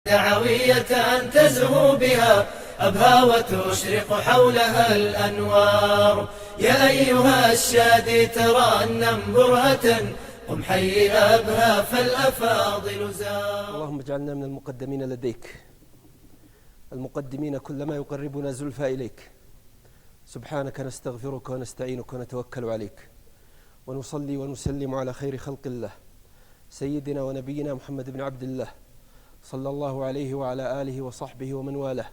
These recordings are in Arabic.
دعوية تزهو بها أبهى وتشرق حولها الأنوار. يا أيها الشادي ترنم برهة، قم حي أبهى فالأفاضل زار. اللهم اجعلنا من المقدمين لديك، المقدمين كل ما يقربنا زلفى إليك. سبحانك نستغفرك ونستعينك ونتوكل عليك، ونصلي ونسلم على خير خلق الله سيدنا ونبينا محمد بن عبد الله صلى الله عليه وعلى آله وصحبه ومن والاه.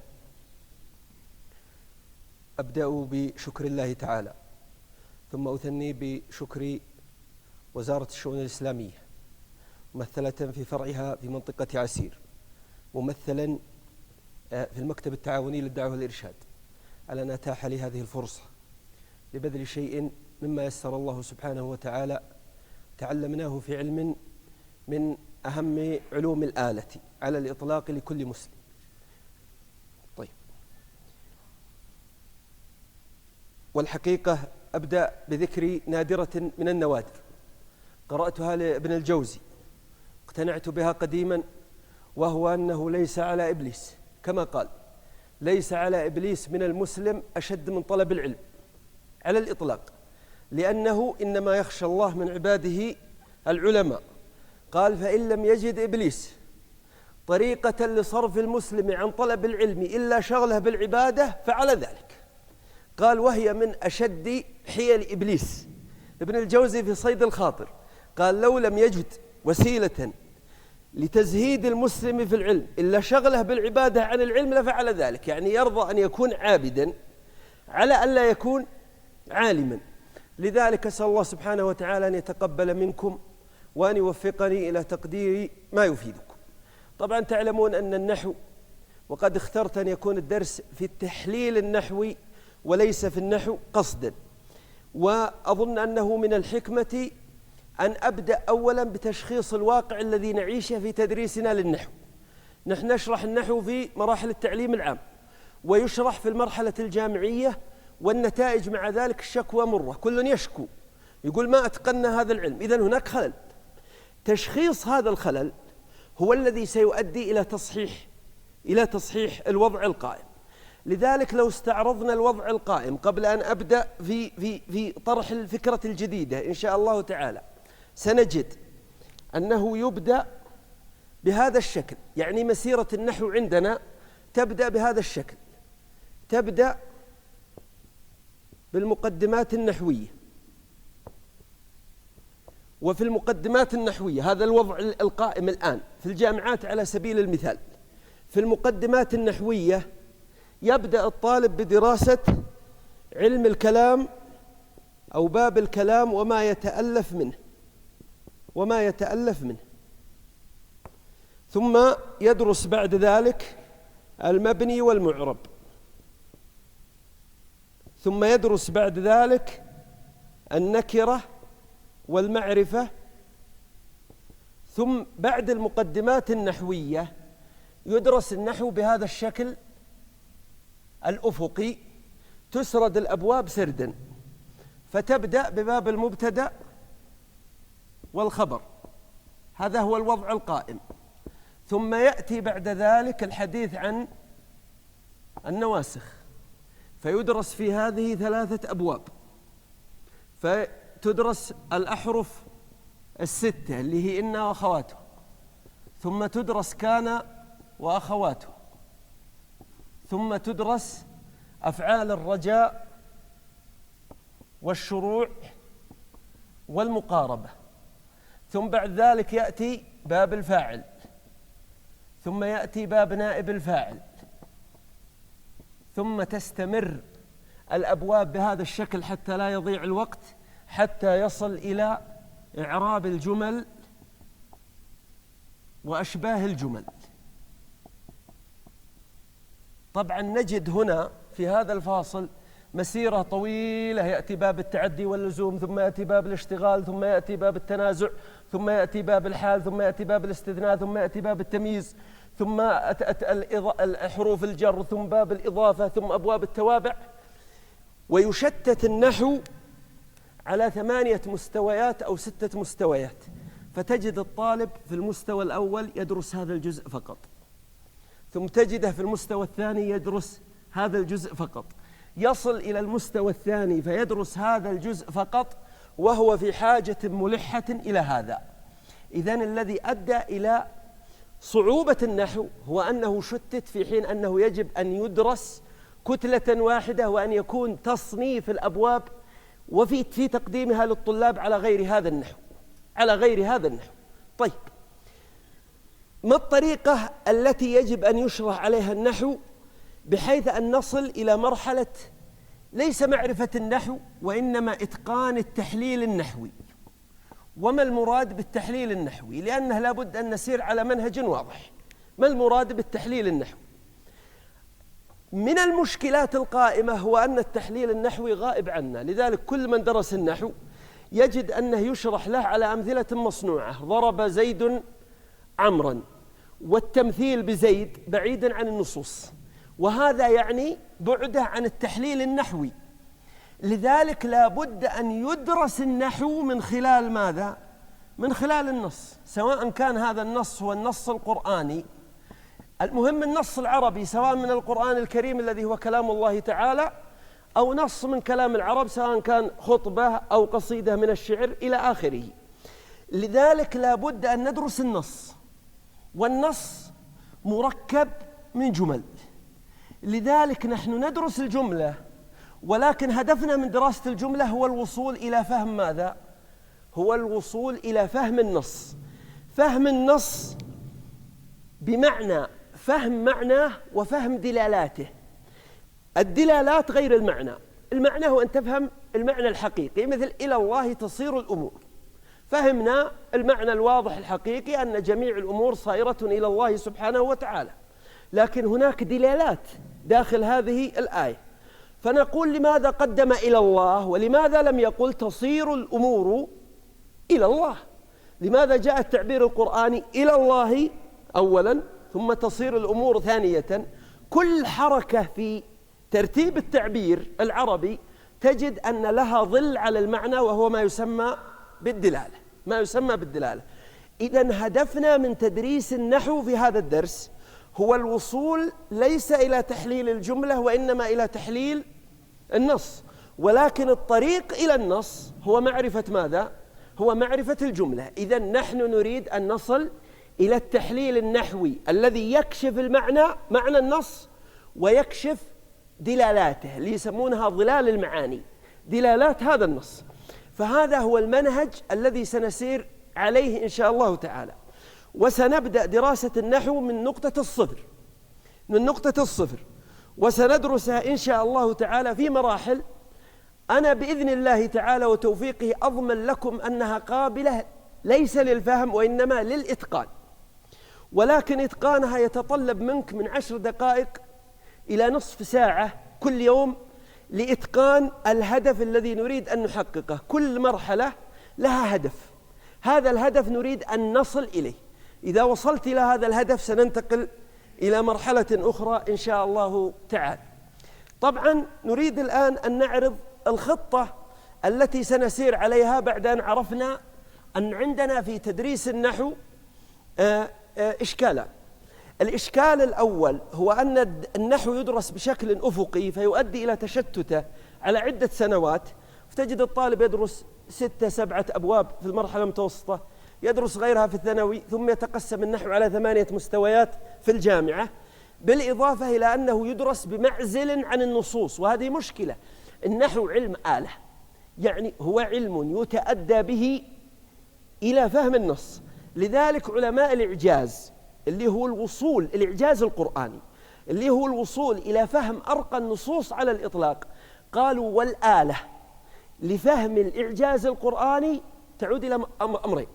أبدأ بشكر الله تعالى، ثم أثني بشكر وزارة الشؤون الإسلامية ممثلة في فرعها في منطقة عسير، ممثلا في المكتب التعاوني للدعوة والإرشاد، على أن أتاح لي هذه الفرصة لبذل شيء مما يسر الله سبحانه وتعالى تعلمناه في علم من أهم علوم الآلة على الإطلاق لكل مسلم. طيب، والحقيقة أبدأ بذكر نادرة من النوادر قرأتها لابن الجوزي، اقتنعت بها قديما، وهو أنه ليس على إبليس، كما قال: ليس على إبليس من المسلم أشد من طلب العلم على الإطلاق، لأنه إنما يخشى الله من عباده العلماء. قال: فإن لم يجد إبليس طريقة لصرف المسلم عن طلب العلم إلا شغله بالعبادة فعل ذلك. قال: وهي من أشد حيل إبليس. ابن الجوزي في صيد الخاطر قال: لو لم يجد وسيلة لتزهيد المسلم في العلم إلا شغله بالعبادة عن العلم لفعل ذلك. يعني يرضى أن يكون عابدا على أن لا يكون عالما. لذلك أسأل الله سبحانه وتعالى أن يتقبل منكم وأن يوفقني إلى تقدير ما يفيدكم. طبعا تعلمون أن النحو، وقد اخترت أن يكون الدرس في التحليل النحوي وليس في النحو قصدا، وأظن أنه من الحكمة أن أبدأ أولا بتشخيص الواقع الذي نعيشه في تدريسنا للنحو. نحن نشرح النحو في مراحل التعليم العام، ويشرح في المرحلة الجامعية، والنتائج مع ذلك الشكوى مرة، كل يشكو يقول ما أتقنا هذا العلم. إذن هناك خلل. تشخيص هذا الخلل هو الذي سيؤدي إلى تصحيح الوضع القائم. لذلك لو استعرضنا الوضع القائم قبل أن أبدأ في طرح الفكرة الجديدة إن شاء الله تعالى، سنجد أنه يبدأ بهذا الشكل. يعني مسيرة النحو عندنا تبدأ بهذا الشكل، تبدأ بالمقدمات النحوية. وفي المقدمات النحوية، هذا الوضع القائم الآن في الجامعات على سبيل المثال، في المقدمات النحوية يبدأ الطالب بدراسة علم الكلام أو باب الكلام وما يتألف منه، ثم يدرس بعد ذلك المبني والمعرب، ثم يدرس بعد ذلك النكرة والمعرفة. ثم بعد المقدمات النحوية يدرس النحو بهذا الشكل الأفقي، تسرد الأبواب سردا، فتبدأ بباب المبتدأ والخبر، هذا هو الوضع القائم. ثم يأتي بعد ذلك الحديث عن النواسخ، فيدرس في هذه 3 أبواب. فتدرس الأحرف 6 اللي هي إن وأخواته، ثم تدرس كان وأخواته، ثم تدرس أفعال الرجاء والشروع والمقاربة، ثم بعد ذلك يأتي باب الفاعل، ثم يأتي باب نائب الفاعل، ثم تستمر الأبواب بهذا الشكل حتى لا يضيع الوقت، حتى يصل إلى إعراب الجمل وأشباه الجمل. طبعا نجد هنا في هذا الفاصل مسيرة طويلة، يأتي باب التعدي واللزوم، ثم يأتي باب الاشتغال، ثم يأتي باب التنازع، ثم يأتي باب الحال، ثم يأتي باب الاستثناء، ثم يأتي باب التمييز، ثم حروف الجر، ثم باب الإضافة، ثم أبواب التوابع. ويشتت النحو على 8 مستويات أو 6 مستويات، فتجد الطالب في المستوى الأول يدرس هذا الجزء فقط، ثم تجده في المستوى الثاني يدرس هذا الجزء فقط، يصل إلى المستوى الثاني فيدرس هذا الجزء فقط، وهو في حاجة ملحة إلى هذا. إذن الذي أدى إلى صعوبة النحو هو أنه شتت، في حين أنه يجب أن يدرس كتلة واحدة، وأن يكون تصنيف الأبواب وفي تقديمها للطلاب على غير هذا النحو، على غير هذا النحو. طيب، ما الطريقة التي يجب أن يشرح عليها النحو بحيث أن نصل إلى مرحلة ليس معرفة النحو وإنما إتقان التحليل النحوي؟ وما المراد بالتحليل النحوي؟ لأنه لابد أن نسير على منهج واضح. ما المراد بالتحليل النحوي؟ من المشكلات القائمة هو أن التحليل النحوي غائب عنا، لذلك كل من درس النحو يجد أنه يشرح له على أمثلة مصنوعة، ضرب زيد عمرا، والتمثيل بزيد بعيدا عن النصوص، وهذا يعني بعده عن التحليل النحوي. لذلك لا بد أن يدرس النحو من خلال ماذا؟ من خلال النص، سواء كان هذا النص هو النص القرآني، المهم النص العربي، سواء من القرآن الكريم الذي هو كلام الله تعالى، أو نص من كلام العرب، سواء كان خطبة أو قصيدة من الشعر إلى آخره. لذلك لا بد أن ندرس النص، والنص مركب من جمل، لذلك نحن ندرس الجملة، ولكن هدفنا من دراسة الجملة هو الوصول إلى فهم ماذا؟ هو الوصول إلى فهم النص. فهم النص بمعنى فهم معناه وفهم دلالاته. الدلالات غير المعنى. المعنى هو أن تفهم المعنى الحقيقي، مثل إلى الله تصير الأمور، فهمنا المعنى الواضح الحقيقي أن جميع الأمور صائرة إلى الله سبحانه وتعالى، لكن هناك دلالات داخل هذه الآية، فنقول لماذا قدم إلى الله ولماذا لم يقل تصير الأمور إلى الله؟ لماذا جاء التعبير القرآني إلى الله أولا ثم تصير الأمور ثانية؟ كل حركة في ترتيب التعبير العربي تجد أن لها ظل على المعنى، وهو ما يسمى بالدلالة، ما يسمى بالدلالة. إذن هدفنا من تدريس النحو في هذا الدرس هو الوصول ليس إلى تحليل الجملة وإنما إلى تحليل النص، ولكن الطريق إلى النص هو معرفة ماذا؟ هو معرفة الجملة. إذن نحن نريد أن نصل إلى التحليل النحوي الذي يكشف المعنى، معنى النص، ويكشف دلالاته اللي يسمونها ظلال المعاني، دلالات هذا النص. فهذا هو المنهج الذي سنسير عليه إن شاء الله تعالى، وسنبدأ دراسة النحو من نقطة الصفر، من نقطة الصفر، وسندرسها إن شاء الله تعالى في مراحل. أنا بإذن الله تعالى وتوفيقه أضمن لكم أنها قابلة ليس للفهم وإنما للإتقان، ولكن إتقانها يتطلب منك من 10 دقائق إلى نصف ساعة كل يوم لإتقان الهدف الذي نريد أن نحققه. كل مرحلة لها هدف، هذا الهدف نريد أن نصل إليه. إذا وصلت إلى هذا الهدف سننتقل إلى مرحلة أخرى إن شاء الله تعالى. طبعا نريد الآن أن نعرض الخطة التي سنسير عليها بعد أن عرفنا أن عندنا في تدريس النحو إشكالان. الإشكال الأول هو أن النحو يدرس بشكل أفقي فيؤدي إلى تشتته على عدة سنوات، فتجد الطالب يدرس 6 7 أبواب في المرحلة المتوسطة، يدرس غيرها في الثانوي، ثم يتقسم النحو على 8 مستويات في الجامعة، بالإضافة إلى أنه يدرس بمعزل عن النصوص، وهذه مشكلة. النحو علم آلة، يعني هو علم يتأدى به إلى فهم النص. لذلك علماء الإعجاز اللي هو الوصول، الإعجاز القرآني اللي هو الوصول إلى فهم أرقى النصوص على الإطلاق، قالوا والآلة لفهم الإعجاز القرآني تعود إلى أمرين: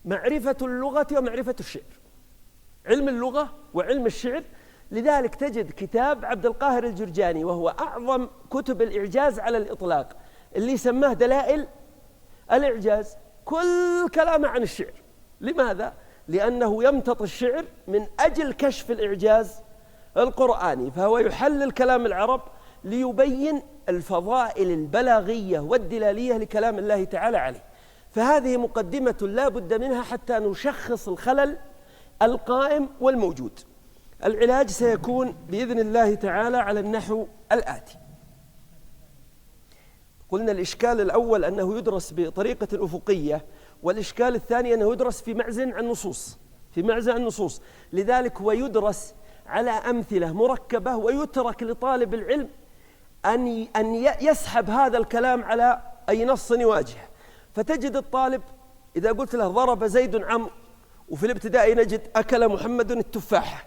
معرفة اللغة ومعرفة الشعر، علم اللغة وعلم الشعر. لذلك تجد كتاب عبد القاهر الجرجاني وهو أعظم كتب الإعجاز على الإطلاق اللي سماه دلائل الإعجاز، كل كلامه عن الشعر. لماذا؟ لأنه يمتط الشعر من أجل كشف الإعجاز القرآني، فهو يحلل كلام العرب ليبين الفضائل البلاغية والدلالية لكلام الله تعالى عليه. فهذه مقدمة لا بد منها حتى نشخص الخلل القائم والموجود. العلاج سيكون بإذن الله تعالى على النحو الآتي. قلنا الإشكال الأول أنه يدرس بطريقة أفقية، والإشكال الثاني أنه يدرس في معزل عن نصوص، في معزل عن نصوص، لذلك هو يدرس على أمثلة مركبة، ويترك لطالب العلم أن يسحب هذا الكلام على أي نص يواجهه. فتجد الطالب إذا قلت له ضرب زيد عمرو، وفي الابتدائي نجد أكل محمد التفاحة،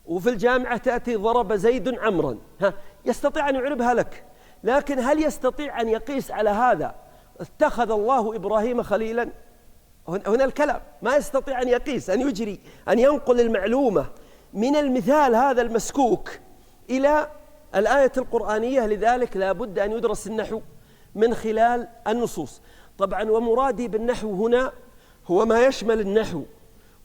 وفي الجامعة تأتي ضرب زيد عمرا، يستطيع أن يعربها لك، لكن هل يستطيع أن يقيس على هذا اتخذ الله إبراهيم خليلا؟ هنا الكلام ما يستطيع أن يقيس، أن يجري، أن ينقل المعلومة من المثال هذا المسكوك إلى الآية القرآنية. لذلك لا بد أن يدرس النحو من خلال النصوص. طبعا ومرادي بالنحو هنا هو ما يشمل النحو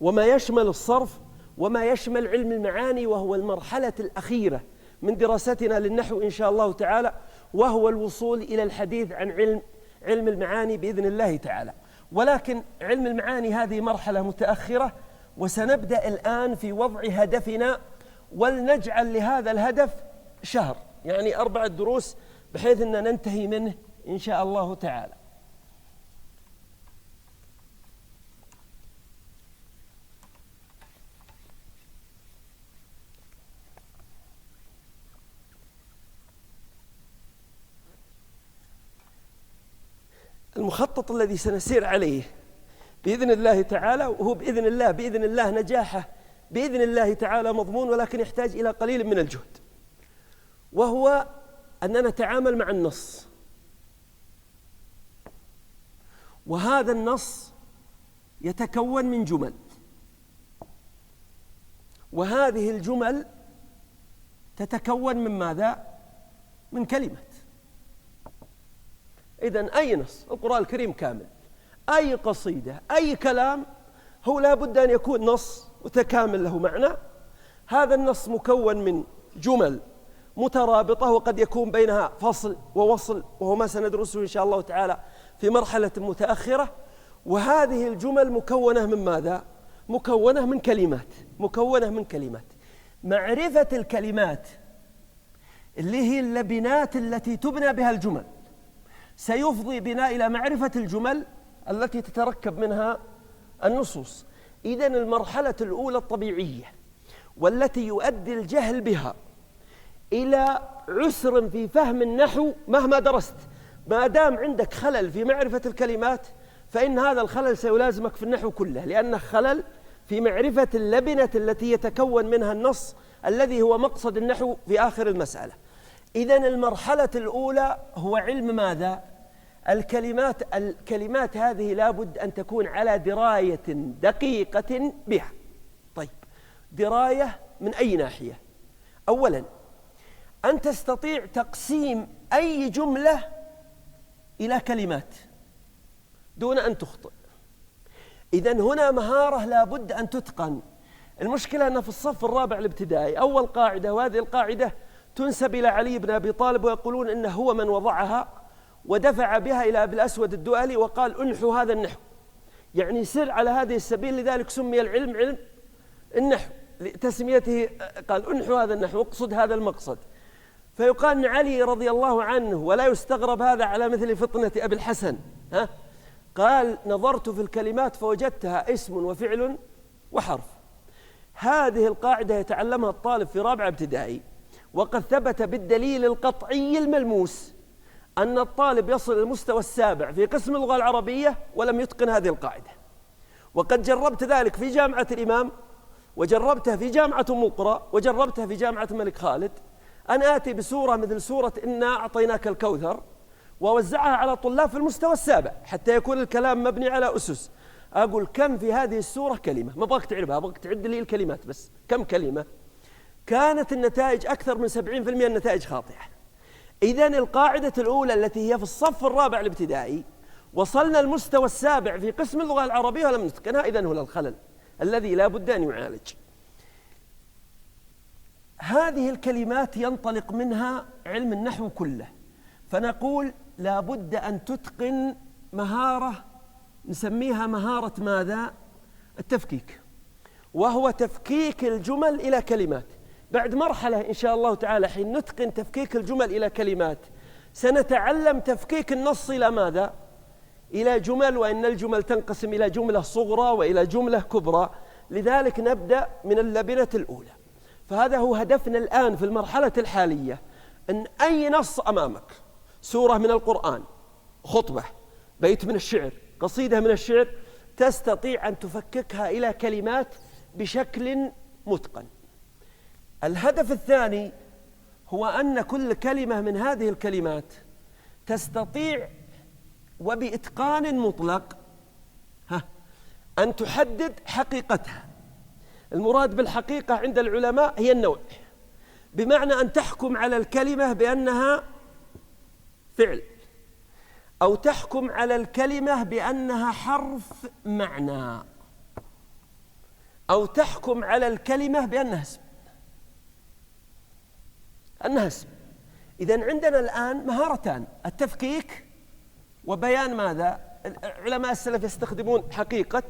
وما يشمل الصرف وما يشمل علم المعاني، وهو المرحلة الأخيرة من دراستنا للنحو إن شاء الله تعالى، وهو الوصول إلى الحديث عن علم المعاني بإذن الله تعالى. ولكن علم المعاني هذه مرحلة متأخرة، وسنبدأ الآن في وضع هدفنا، ولنجعل لهذا الهدف شهر، يعني 4 دروس، بحيث أن ننتهي منه إن شاء الله تعالى. المخطط الذي سنسير عليه بإذن الله تعالى، وهو بإذن الله نجاحه بإذن الله تعالى مضمون، ولكن يحتاج إلى قليل من الجهد، وهو أننا نتعامل مع النص، وهذا النص يتكون من جمل، وهذه الجمل تتكون من ماذا؟ من كلمات. إذن أي نص، القرآن الكريم كامل، أي قصيدة، أي كلام، هو لا بد أن يكون نص متكامل له معنى. هذا النص مكون من جمل مترابطة، وقد يكون بينها فصل ووصل، وهو ما سندرسه إن شاء الله تعالى في مرحلة متأخرة. وهذه الجمل مكونة من ماذا؟ مكونة من كلمات. معرفة الكلمات اللي هي اللبنات التي تبنى بها الجمل سيفضي بنا إلى معرفة الجمل التي تتركب منها النصوص. إذن المرحلة الأولى الطبيعية، والتي يؤدي الجهل بها إلى عسر في فهم النحو مهما درست، ما دام عندك خلل في معرفة الكلمات فإن هذا الخلل سيلازمك في النحو كله، لأنه خلل في معرفة اللبنة التي يتكون منها النص الذي هو مقصد النحو في آخر المسألة. إذن المرحلة الأولى هو علم ماذا؟ الكلمات هذه لابد أن تكون على دراية دقيقة بها. طيب، دراية من أي ناحية؟ أولا أن تستطيع تقسيم أي جملة إلى كلمات دون أن تخطئ. إذن هنا مهارة لابد أن تتقن. المشكلة أن في الصف الرابع الابتدائي أول قاعدة، وهذه القاعدة تنسب إلى علي بن أبي طالب، ويقولون إنه هو من وضعها ودفع بها إلى أبي الأسود الدؤلي وقال انحوا هذا النحو، يعني سر على هذه السبيل. لذلك سمي العلم علم النحو لتسميته، قال انحوا هذا النحو، اقصد هذا المقصد. فيقال أن علي رضي الله عنه، ولا يستغرب هذا على مثل فطنة أبي الحسن، قال نظرت في الكلمات فوجدتها اسم وفعل وحرف. هذه القاعدة يتعلمها الطالب في رابعة ابتدائي، وقد ثبت بالدليل القطعي الملموس أن الطالب يصل المستوى السابع في قسم اللغة العربية ولم يتقن هذه القاعدة. وقد جربت ذلك في جامعة الإمام، وجربتها في جامعة أم القرى، وجربتها في جامعة الملك خالد، أن آتي بسورة مثل سورة إنا أعطيناك الكوثر ووزعها على طلاب في المستوى السابع حتى يكون الكلام مبني على أسس. أقول كم في هذه السورة كلمة، ما أبغاك تعرفها، أبغاك تعد لي الكلمات بس، كم كلمة؟ كانت النتائج أكثر من 70% النتائج خاطئة. إذن القاعدة الأولى التي هي في الصف الرابع الابتدائي، وصلنا المستوى السابع في قسم اللغة العربية ولم نتقنها، إذن هنا الخلل الذي لا بد أن يعالج. هذه الكلمات ينطلق منها علم النحو كله، فنقول لا بد أن تتقن مهارة نسميها مهارة ماذا؟ التفكيك. وهو تفكيك الجمل إلى كلمات. بعد مرحلة إن شاء الله تعالى حين نتقن تفكيك الجمل إلى كلمات سنتعلم تفكيك النص إلى ماذا؟ إلى جمل، وإن الجمل تنقسم إلى جملة صغرى وإلى جملة كبرى. لذلك نبدأ من اللبنة الأولى. فهذا هو هدفنا الآن في المرحلة الحالية، أن أي نص أمامك، سورة من القرآن، خطبة، بيت من الشعر، قصيدة من الشعر، تستطيع أن تفككها إلى كلمات بشكل متقن. الهدف الثاني هو أن كل كلمة من هذه الكلمات تستطيع وبإتقان مطلق أن تحدد حقيقتها. المراد بالحقيقة عند العلماء هي النوع، بمعنى أن تحكم على الكلمة بأنها فعل، أو تحكم على الكلمة بأنها حرف معنى، أو تحكم على الكلمة بأنها اسم. أنها اسم. إذن عندنا الآن مهارتان: التفكيك وبيان ماذا؟ علماء السلف يستخدمون حقيقة،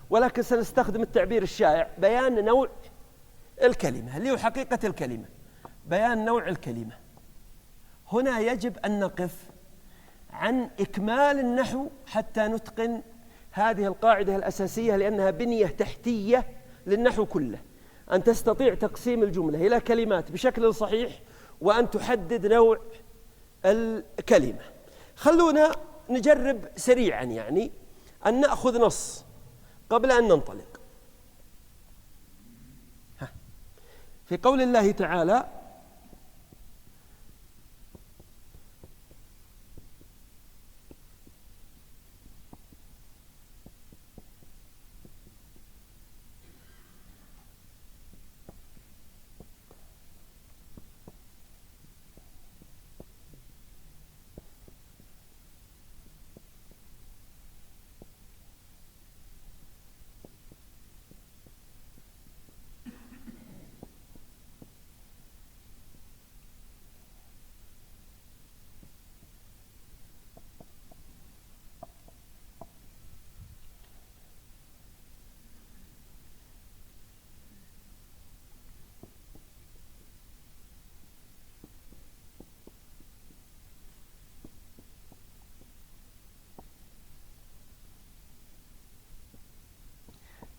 ولكن سنستخدم التعبير الشائع: بيان نوع الكلمة، اللي هو حقيقة الكلمة، بيان نوع الكلمة. هنا يجب أن نقف عن إكمال النحو حتى نتقن هذه القاعدة الأساسية، لأنها بنية تحتية للنحو كله، أن تستطيع تقسيم الجملة إلى كلمات بشكل صحيح، وأن تحدد نوع الكلمة. خلونا نجرب سريعا يعني أن نأخذ نص قبل أن ننطلق. في قول الله تعالى: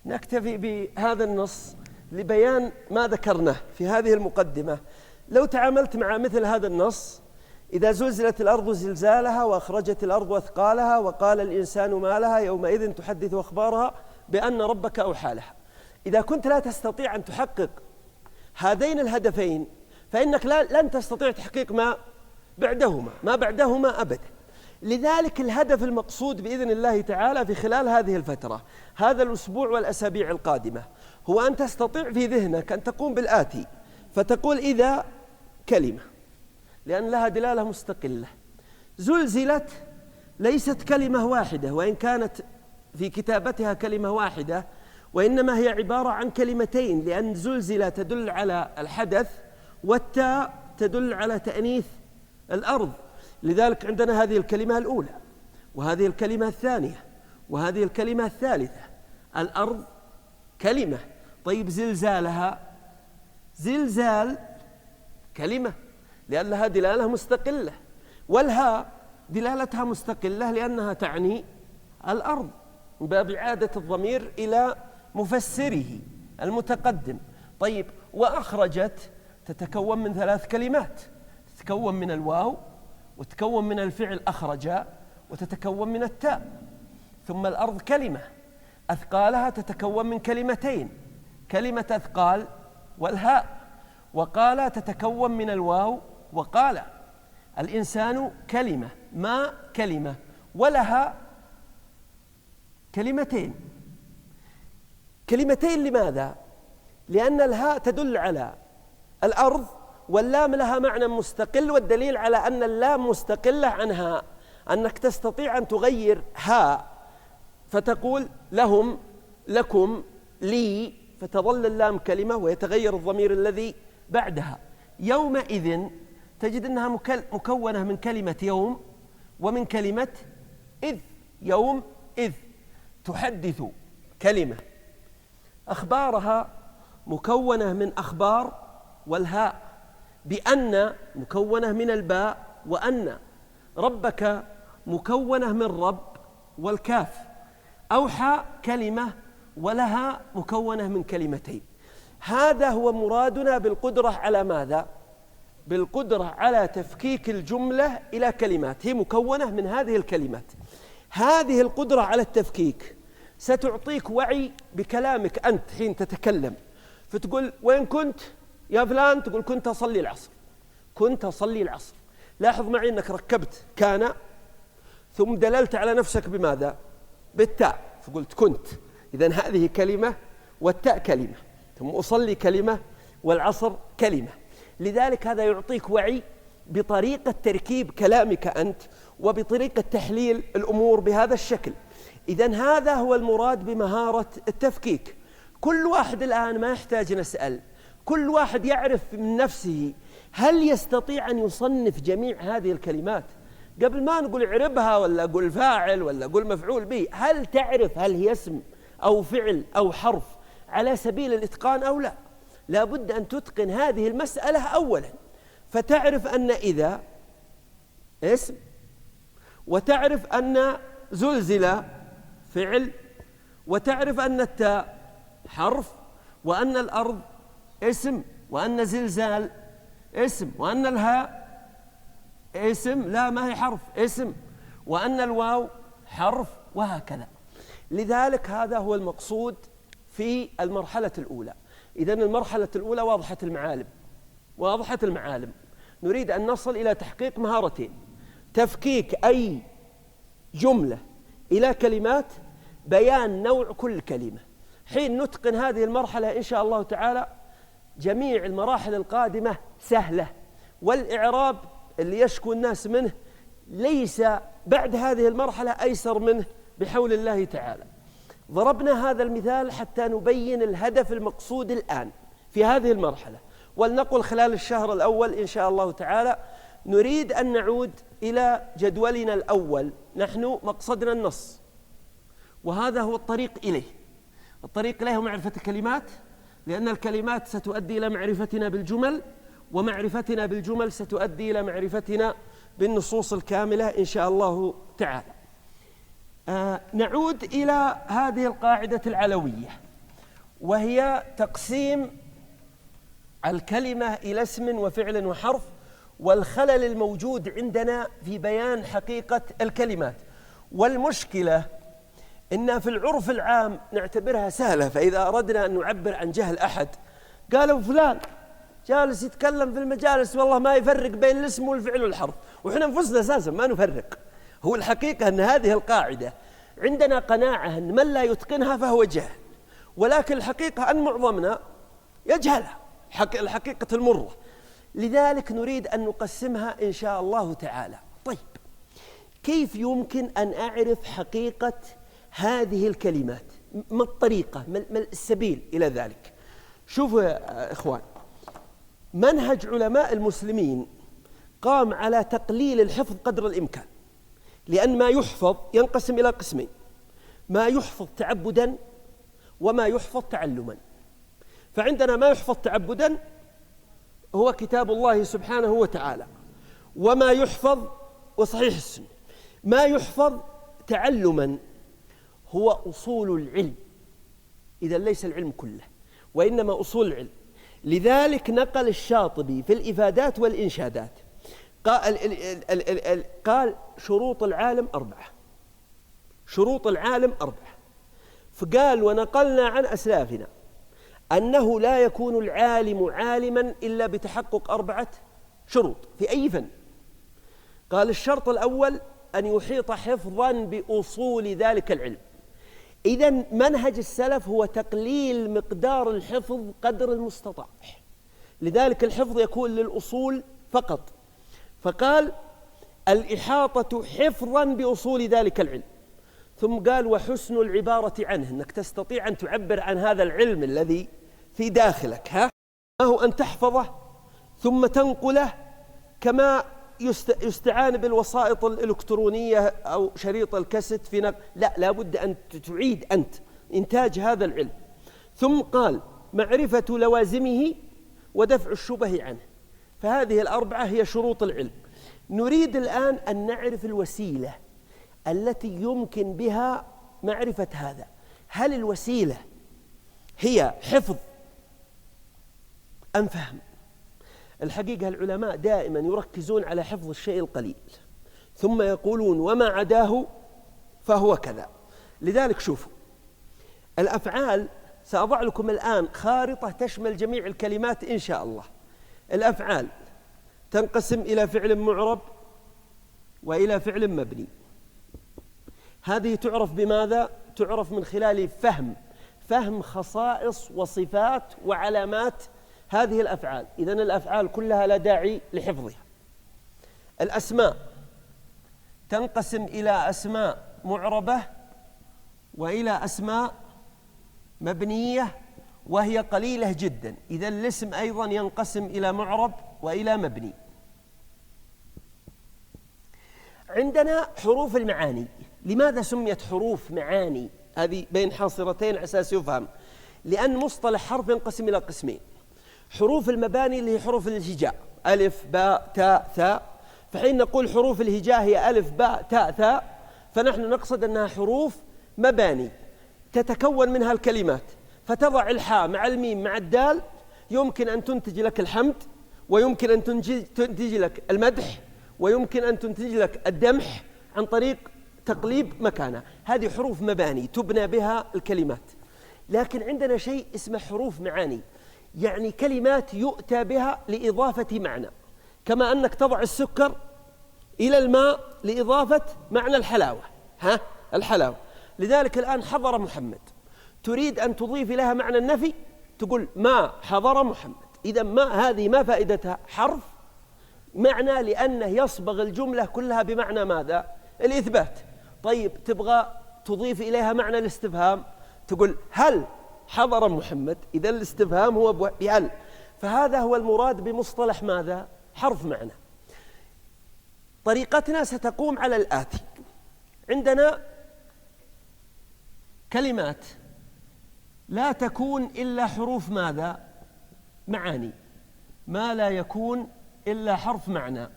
نكتفي بهذا النص لبيان ما ذكرناه في هذه المقدمة. لو تعاملت مع مثل هذا النص: إذا زلزلت الأرض زلزالها وأخرجت الأرض أثقالها وقال الإنسان ما لها يومئذ تحدث أخبارها بأن ربك أوحى لها. إذا كنت لا تستطيع أن تحقق هذين الهدفين فإنك لن تستطيع تحقيق ما بعدهما أبدا. لذلك الهدف المقصود بإذن الله تعالى في خلال هذه الفترة، هذا الأسبوع والأسابيع القادمة، هو أن تستطيع في ذهنك أن تقوم بالآتي، فتقول: إذا كلمة، لأن لها دلالة مستقلة، زلزلت ليست كلمة واحدة، وإن كانت في كتابتها كلمة واحدة، وإنما هي عبارة عن كلمتين، لأن زلزل تدل على الحدث، والتاء تدل على تأنيث الأرض. لذلك عندنا هذه الكلمة الأولى، وهذه الكلمة الثانية، وهذه الكلمة الثالثة. الأرض كلمة. طيب زلزالها، زلزال كلمة لأن لها دلالة مستقلة، والهاء دلالتها مستقلة لأنها تعني الأرض، من باب إعادة الضمير إلى مفسره المتقدم. طيب وأخرجت تتكون من 3 كلمات، تتكون من الواو، وتتكون من الفعل أخرج، وتتكون من التاء. ثم الأرض كلمة، أثقالها تتكون من كلمتين، كلمة أثقال والهاء، وقال تتكون من الواو وقال. الإنسان كلمة، ما كلمة، ولها كلمتين. كلمتين لماذا؟ لأن الهاء تدل على الأرض، واللام لها معنى مستقل، والدليل على أن اللام مستقلة عنها أنك تستطيع أن تغير هاء فتقول لهم، لكم، لي، فتظل اللام كلمة ويتغير الضمير الذي بعدها. يومئذ تجد أنها مكونة من كلمة يوم ومن كلمة إذ. يوم إذ تحدث كلمة، أخبارها مكونة من أخبار والهاء، بأن مكونة من الباء وأن، ربك مكونة من رب والكاف، أوحى كلمة ولها مكونة من كلمتين. هذا هو مرادنا بالقدرة على ماذا؟ بالقدرة على تفكيك الجملة إلى كلمات هي مكونة من هذه الكلمات. هذه القدرة على التفكيك ستعطيك وعي بكلامك أنت حين تتكلم، فتقول وين كنت يا فلان؟ تقول كنت أصلي العصر. كنت أصلي العصر. لاحظ معي أنك ركبت كان ثم دللت على نفسك بماذا؟ بالتاء، فقلت كنت. إذن هذه كلمة والتاء كلمة، ثم أصلي كلمة والعصر كلمة. لذلك هذا يعطيك وعي بطريقة تركيب كلامك أنت وبطريقة تحليل الأمور بهذا الشكل. إذن هذا هو المراد بمهارة التفكيك. كل واحد الآن ما يحتاج نسأل، كل واحد يعرف من نفسه هل يستطيع أن يصنف جميع هذه الكلمات قبل ما نقول اعربها ولا قول فاعل ولا قول مفعول به. هل تعرف هل هي اسم أو فعل أو حرف على سبيل الإتقان أو لا؟ لا بد أن تتقن هذه المسألة أولا، فتعرف أن إذا اسم، وتعرف أن زلزل فعل، وتعرف أن التاء حرف، وأن الأرض اسم، وأن زلزال اسم، وأن الهاء اسم لا ما هي حرف اسم، وأن الواو حرف، وهكذا. لذلك هذا هو المقصود في المرحلة الأولى. إذن المرحلة الأولى واضحة المعالم، واضحة المعالم. نريد أن نصل إلى تحقيق مهارتين: تفكيك أي جملة إلى كلمات، بيان نوع كل كلمة. حين نتقن هذه المرحلة إن شاء الله تعالى جميع المراحل القادمة سهلة، والإعراب اللي يشكو الناس منه ليس بعد هذه المرحلة أيسر منه بحول الله تعالى. ضربنا هذا المثال حتى نبين الهدف المقصود الآن في هذه المرحلة، ولنقل خلال الشهر الأول إن شاء الله تعالى نريد أن نعود إلى جدولنا الأول. نحن مقصدنا النص، وهذا هو الطريق إليه. الطريق إليه هو معرفة الكلمات، لأن الكلمات ستؤدي إلى معرفتنا بالجمل، ومعرفتنا بالجمل ستؤدي إلى معرفتنا بالنصوص الكاملة إن شاء الله تعالى. نعود إلى هذه القاعدة العلوية، وهي تقسيم الكلمة إلى اسم وفعل وحرف، والخلل الموجود عندنا في بيان حقيقة الكلمات. والمشكلة إن في العرف العام نعتبرها سهلة، فإذا أردنا أن نعبر عن جهل أحد قالوا فلان جالس يتكلم في المجالس والله ما يفرق بين الاسم والفعل والحرف، وإحنا أنفسنا أساسا ما نفرق. هو الحقيقة أن هذه القاعدة عندنا قناعة أن من لا يتقنها فهو جاهل، ولكن الحقيقة أن معظمنا يجهلها الحقيقة المرة. لذلك نريد أن نقسمها إن شاء الله تعالى. طيب، كيف يمكن أن أعرف حقيقة هذه الكلمات؟ ما الطريقة، ما السبيل إلى ذلك؟ شوفوا يا إخوان، منهج علماء المسلمين قام على تقليل الحفظ قدر الإمكان، لأن ما يحفظ ينقسم إلى قسمين: ما يحفظ تعبدا وما يحفظ تعلما. فعندنا ما يحفظ تعبدا هو كتاب الله سبحانه وتعالى، وما يحفظ وصحيح السنة. ما يحفظ تعلما هو أصول العلم، إذا ليس العلم كله وإنما أصول العلم. لذلك نقل الشاطبي في الإفادات والإنشادات قال شروط العالم 4، شروط العالم 4. فقال ونقلنا عن أسلافنا أنه لا يكون العالم عالما إلا بتحقق 4 شروط في أي فن. قال الشرط الأول أن يحيط حفظا بأصول ذلك العلم. إذن منهج السلف هو تقليل مقدار الحفظ قدر المستطاع، لذلك الحفظ يكون للأصول فقط. فقال الإحاطة حفظا بأصول ذلك العلم. ثم قال وحسن العبارة عنه، أنك تستطيع أن تعبر عن هذا العلم الذي في داخلك. ما هو أن تحفظه ثم تنقله، كما يستعان بالوسائط الإلكترونية أو شريط الكاسيت في نقل. لا، لابد أن تعيد أنت إنتاج هذا العلم. ثم قال معرفة لوازمه ودفع الشبه عنه. فهذه الأربعة هي شروط العلم. نريد الآن أن نعرف الوسيلة التي يمكن بها معرفة هذا. هل الوسيلة هي حفظ أم فهم؟ الحقيقة العلماء دائما يركزون على حفظ الشيء القليل ثم يقولون وما عداه فهو كذا. لذلك شوفوا الأفعال، سأضع لكم الآن خارطة تشمل جميع الكلمات إن شاء الله. الأفعال تنقسم إلى فعل معرب وإلى فعل مبني. هذه تعرف بماذا؟ تعرف من خلال فهم خصائص وصفات وعلامات هذه الأفعال. إذن الأفعال كلها لا داعي لحفظها. الأسماء تنقسم إلى أسماء معربة وإلى أسماء مبنية وهي قليلة جدا. إذن الاسم أيضا ينقسم إلى معرب وإلى مبني. عندنا حروف المعاني. لماذا سميت حروف معاني؟ هذه بين حاصرتين على أساس يفهم. لأن مصطلح حرف ينقسم إلى قسمين: حروف المباني اللي هي حروف الهجاء ألف باء تاء ثاء. فحين نقول حروف الهجاء هي ألف باء تاء ثاء فنحن نقصد أنها حروف مباني تتكون منها الكلمات، فتضع الحاء مع الميم مع الدال يمكن أن تنتج لك الحمد، ويمكن أن تنتج لك المدح، ويمكن أن تنتج لك الدمح عن طريق تقليب مكانها. هذه حروف مباني تبنى بها الكلمات. لكن عندنا شيء اسمه حروف معاني، يعني كلمات يؤتى بها لإضافة معنى، كما أنك تضع السكر إلى الماء لإضافة معنى الحلاوة. الحلاوة. لذلك الآن حضر محمد، تريد أن تضيف لها معنى النفي، تقول ما حضر محمد. إذا ما هذه ما فائدتها؟ حرف معنى، لأنه يصبغ الجملة كلها بمعنى ماذا؟ الإثبات. طيب تبغى تضيف إليها معنى الاستفهام، تقول هل حضر محمد؟ إذا الاستفهام هو بهل. فهذا هو المراد بمصطلح ماذا؟ حرف معنى. طريقتنا ستقوم على الآتي: عندنا كلمات لا تكون إلا حروف ماذا؟ معاني. ما لا يكون إلا حرف معنى،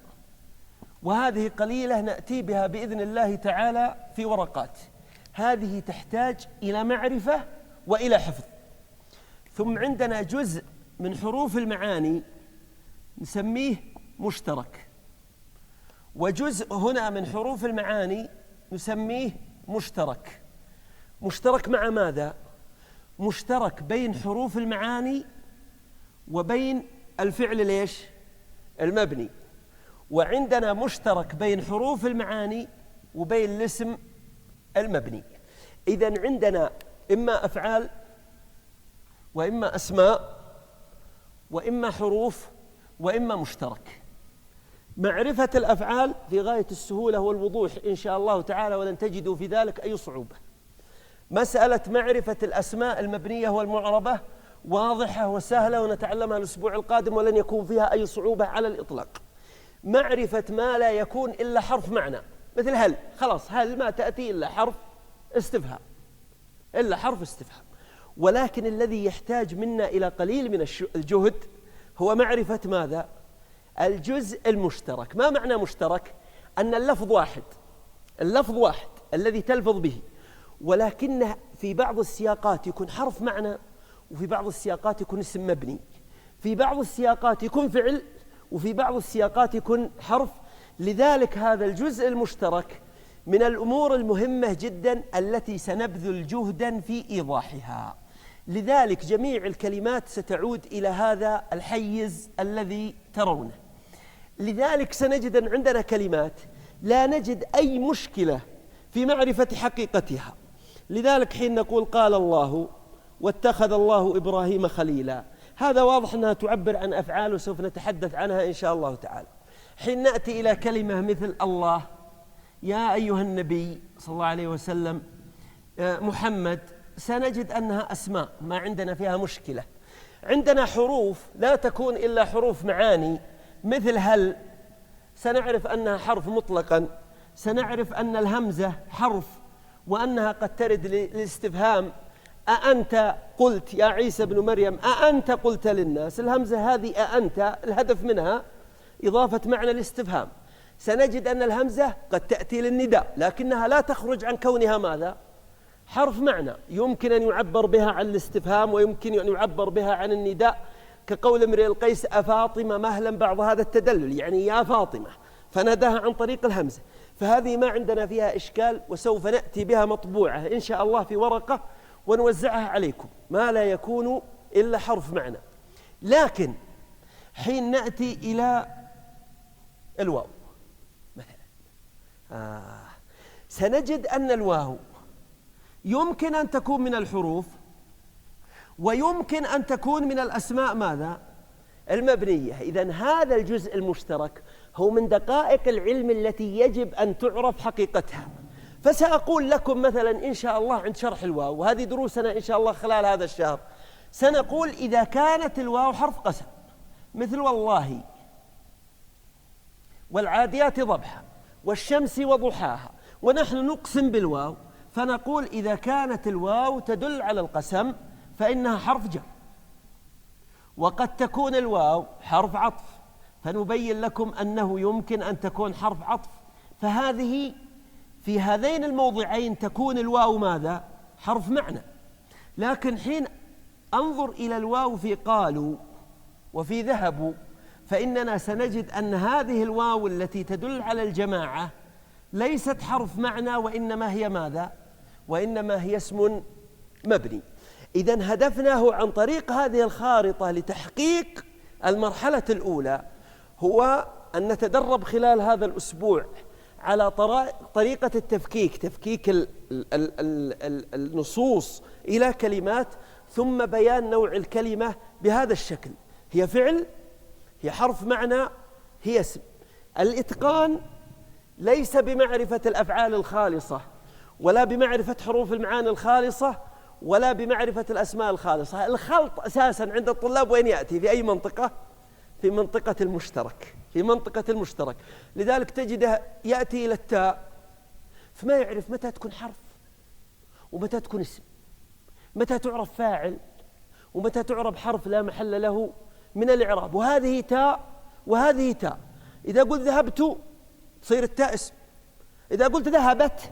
وهذه قليلة نأتي بها بإذن الله تعالى في ورقات. هذه تحتاج إلى معرفة وإلى حفظ. ثم عندنا جزء من حروف المعاني نسميه مشترك، وجزء هنا من حروف المعاني نسميه مشترك. مشترك مع ماذا؟ مشترك بين حروف المعاني وبين الفعل ليش؟ المبني. وعندنا مشترك بين حروف المعاني وبين الاسم المبني. إذن عندنا إما أفعال وإما أسماء وإما حروف وإما مشترك. معرفة الأفعال في غاية السهولة والوضوح إن شاء الله تعالى، ولن تجدوا في ذلك أي صعوبة. مسألة معرفة الأسماء المبنية والمعربة واضحة وسهلة، ونتعلمها الأسبوع القادم ولن يكون فيها أي صعوبة على الإطلاق. معرفة ما لا يكون إلا حرف معنى، مثل هل، خلاص هل ما تأتي إلا حرف استفهام، إلا حرف استفهام. ولكن الذي يحتاج منا إلى قليل من الجهد هو معرفة ماذا؟ الجزء المشترك. ما معنى مشترك؟ أن اللفظ واحد، اللفظ واحد الذي تلفظ به، ولكنه في بعض السياقات يكون حرف معنى، وفي بعض السياقات يكون اسم مبني، في بعض السياقات يكون فعل، وفي بعض السياقات يكون حرف. لذلك هذا الجزء المشترك من الأمور المهمة جدا التي سنبذل جهدا في إيضاحها. لذلك جميع الكلمات ستعود إلى هذا الحيز الذي ترونه. لذلك سنجد أن عندنا كلمات لا نجد أي مشكلة في معرفة حقيقتها. لذلك حين نقول قال الله واتخذ الله إبراهيم خليلا، هذا واضح أنها تعبر عن أفعال وسوف نتحدث عنها إن شاء الله تعالى. حين نأتي إلى كلمة مثل الله، يا أيها النبي صلى الله عليه وسلم، محمد، سنجد أنها أسماء ما عندنا فيها مشكلة. عندنا حروف لا تكون إلا حروف معاني، مثل هل، سنعرف أنها حرف مطلقا، سنعرف أن الهمزة حرف وأنها قد ترد للاستفهام. أأنت قلت يا عيسى بن مريم أأنت قلت للناس، الهمزة هذه أأنت الهدف منها إضافة معنى الاستفهام. سنجد أن الهمزة قد تأتي للنداء لكنها لا تخرج عن كونها ماذا؟ حرف معنى، يمكن أن يعبر بها عن الاستفهام ويمكن أن يعبر بها عن النداء، كقول امرئ القيس أفاطمة مهلا بعض هذا التدلل، يعني يا فاطمة، فناداها عن طريق الهمزة. فهذه ما عندنا فيها إشكال، وسوف نأتي بها مطبوعة إن شاء الله في ورقة ونوزعها عليكم، ما لا يكون إلا حرف معنى. لكن حين نأتي إلى الواو مثلا سنجد أن الواو يمكن أن تكون من الحروف ويمكن أن تكون من الأسماء ماذا؟ المبنية. إذن هذا الجزء المشترك هو من دقائق العلم التي يجب أن تعرف حقيقتها. فسأقول لكم مثلا إن شاء الله عند شرح الواو، وهذه دروسنا إن شاء الله خلال هذا الشهر، سنقول إذا كانت الواو حرف قسم مثل والله والعاديات ضبحا والشمس وضحاها، ونحن نقسم بالواو، فنقول إذا كانت الواو تدل على القسم فإنها حرف جر، وقد تكون الواو حرف عطف، فنبين لكم أنه يمكن أن تكون حرف عطف. فهذه في هذين الموضعين تكون الواو ماذا؟ حرف معنى. لكن حين أنظر إلى الواو في قالوا وفي ذهبوا، فإننا سنجد أن هذه الواو التي تدل على الجماعة ليست حرف معنى، وإنما هي ماذا؟ وإنما هي اسم مبني. إذن هدفناه عن طريق هذه الخارطة لتحقيق المرحلة الأولى هو أن نتدرب خلال هذا الأسبوع على طريقة التفكيك، تفكيك النصوص إلى كلمات، ثم بيان نوع الكلمة بهذا الشكل: هي فعل، هي حرف معنى، هي اسم. الإتقان ليس بمعرفة الأفعال الخالصة، ولا بمعرفة حروف المعاني الخالصة، ولا بمعرفة الأسماء الخالصة. الخلط أساساً عند الطلاب وين يأتي؟ في أي منطقة؟ في منطقة المشترك، في منطقة المشترك. لذلك تجده يأتي إلى التاء فما يعرف متى تكون حرف ومتى تكون اسم، متى تعرف فاعل ومتى تعرف حرف لا محل له من الإعراب، وهذه تاء وهذه تاء. إذا قلت ذهبت تصير التاء اسم، إذا قلت ذهبت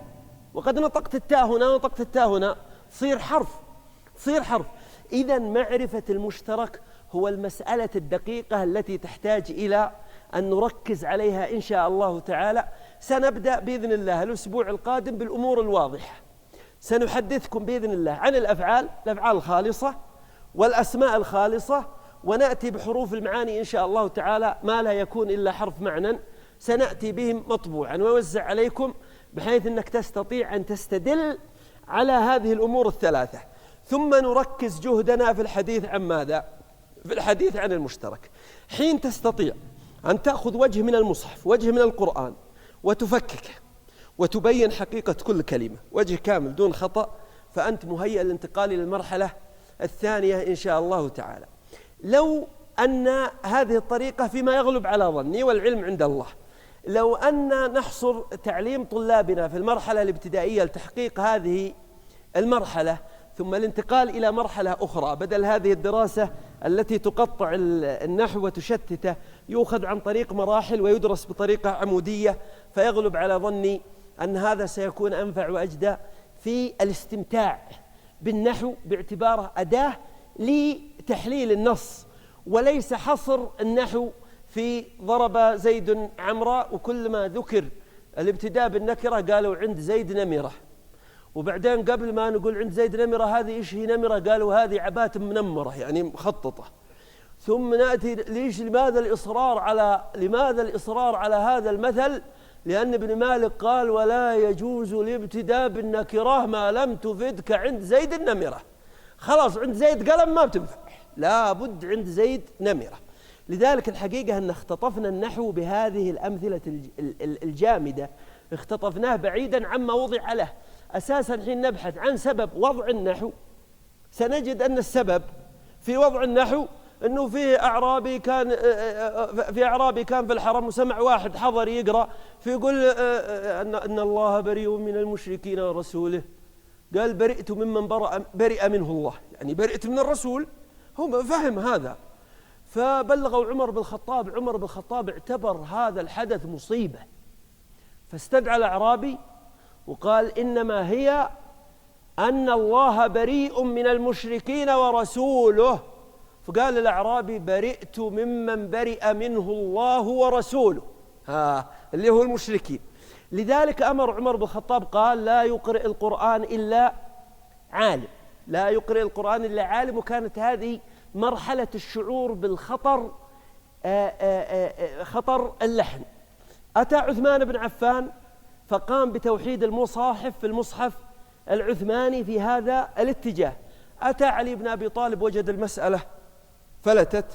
وقد نطقت التاء هنا ونطقت التاء هنا تصير حرف، تصير حرف. إذن معرفة المشترك هو المسألة الدقيقة التي تحتاج إلى أن نركز عليها إن شاء الله تعالى. سنبدأ بإذن الله الأسبوع القادم بالأمور الواضحة، سنحدثكم بإذن الله عن الأفعال الخالصة والأسماء الخالصة، ونأتي بحروف المعاني إن شاء الله تعالى ما لا يكون إلا حرف معنى، سنأتي بهم مطبوعا ويوزع عليكم بحيث أنك تستطيع أن تستدل على هذه الأمور الثلاثة. ثم نركز جهدنا في الحديث عن ماذا؟ في الحديث عن المشترك. حين تستطيع أن تأخذ وجه من المصحف، وجه من القرآن، وتفككه وتبين حقيقة كل كلمة وجه كامل دون خطأ، فأنت مهيئ للانتقال إلى المرحلة الثانية إن شاء الله تعالى. لو أن هذه الطريقة فيما يغلب على ظني والعلم عند الله، لو أن نحصر تعليم طلابنا في المرحلة الابتدائية لتحقيق هذه المرحلة، ثم الانتقال إلى مرحلة أخرى بدل هذه الدراسة التي تقطع النحو وتشتته، يؤخذ عن طريق مراحل ويدرس بطريقة عمودية، فيغلب على ظني أن هذا سيكون أنفع وأجدى في الاستمتاع بالنحو باعتباره أداة لتحليل النص، وليس حصر النحو في ضرب زيد عمرا وكل ما ذكر الابتداء بالنكرة قالوا عند زيد نمرة، وبعدين قبل ما نقول عند زيد نمرة هذه إيش هي نمرة قالوا هذه عبات منمرة يعني مخططة. ثم نأتي لماذا الإصرار على هذا المثل؟ لأن ابن مالك قال ولا يجوز الابتداء بالنكرة ما لم تفدك عند زيد النمرة. خلاص عند زيد قلم ما بتنفع، لا بد عند زيد نمرة. لذلك الحقيقة أن اختطفنا النحو بهذه الأمثلة الجامدة، اختطفناه بعيدا عما وضع له. أساسا حين نبحث عن سبب وضع النحو سنجد أن السبب في وضع النحو أنه في أعرابي كان في الحرم وسمع واحد حضر يقرأ فيقول أن الله بريء من المشركين ورسوله، قال برئت ممن برئ منه الله، يعني برئت من الرسول، هو فهم هذا. فبلغوا عمر بن الخطاب، عمر بن الخطاب اعتبر هذا الحدث مصيبة، فاستدعى الأعرابي وقال إنما هي أن الله بريء من المشركين ورسوله. فقال الأعرابي برئت ممن برئ منه الله ورسوله، اللي هو المشركين. لذلك أمر عمر بن الخطاب قال لا يقرئ القرآن إلا عالم، لا يقرئ القرآن إلا عالم. وكانت هذه مرحلة الشعور بالخطر، خطر اللحن. أتى عثمان بن عفان فقام بتوحيد المصاحف في المصحف العثماني في هذا الاتجاه. أتى علي بن أبي طالب وجد المسألة فلتت،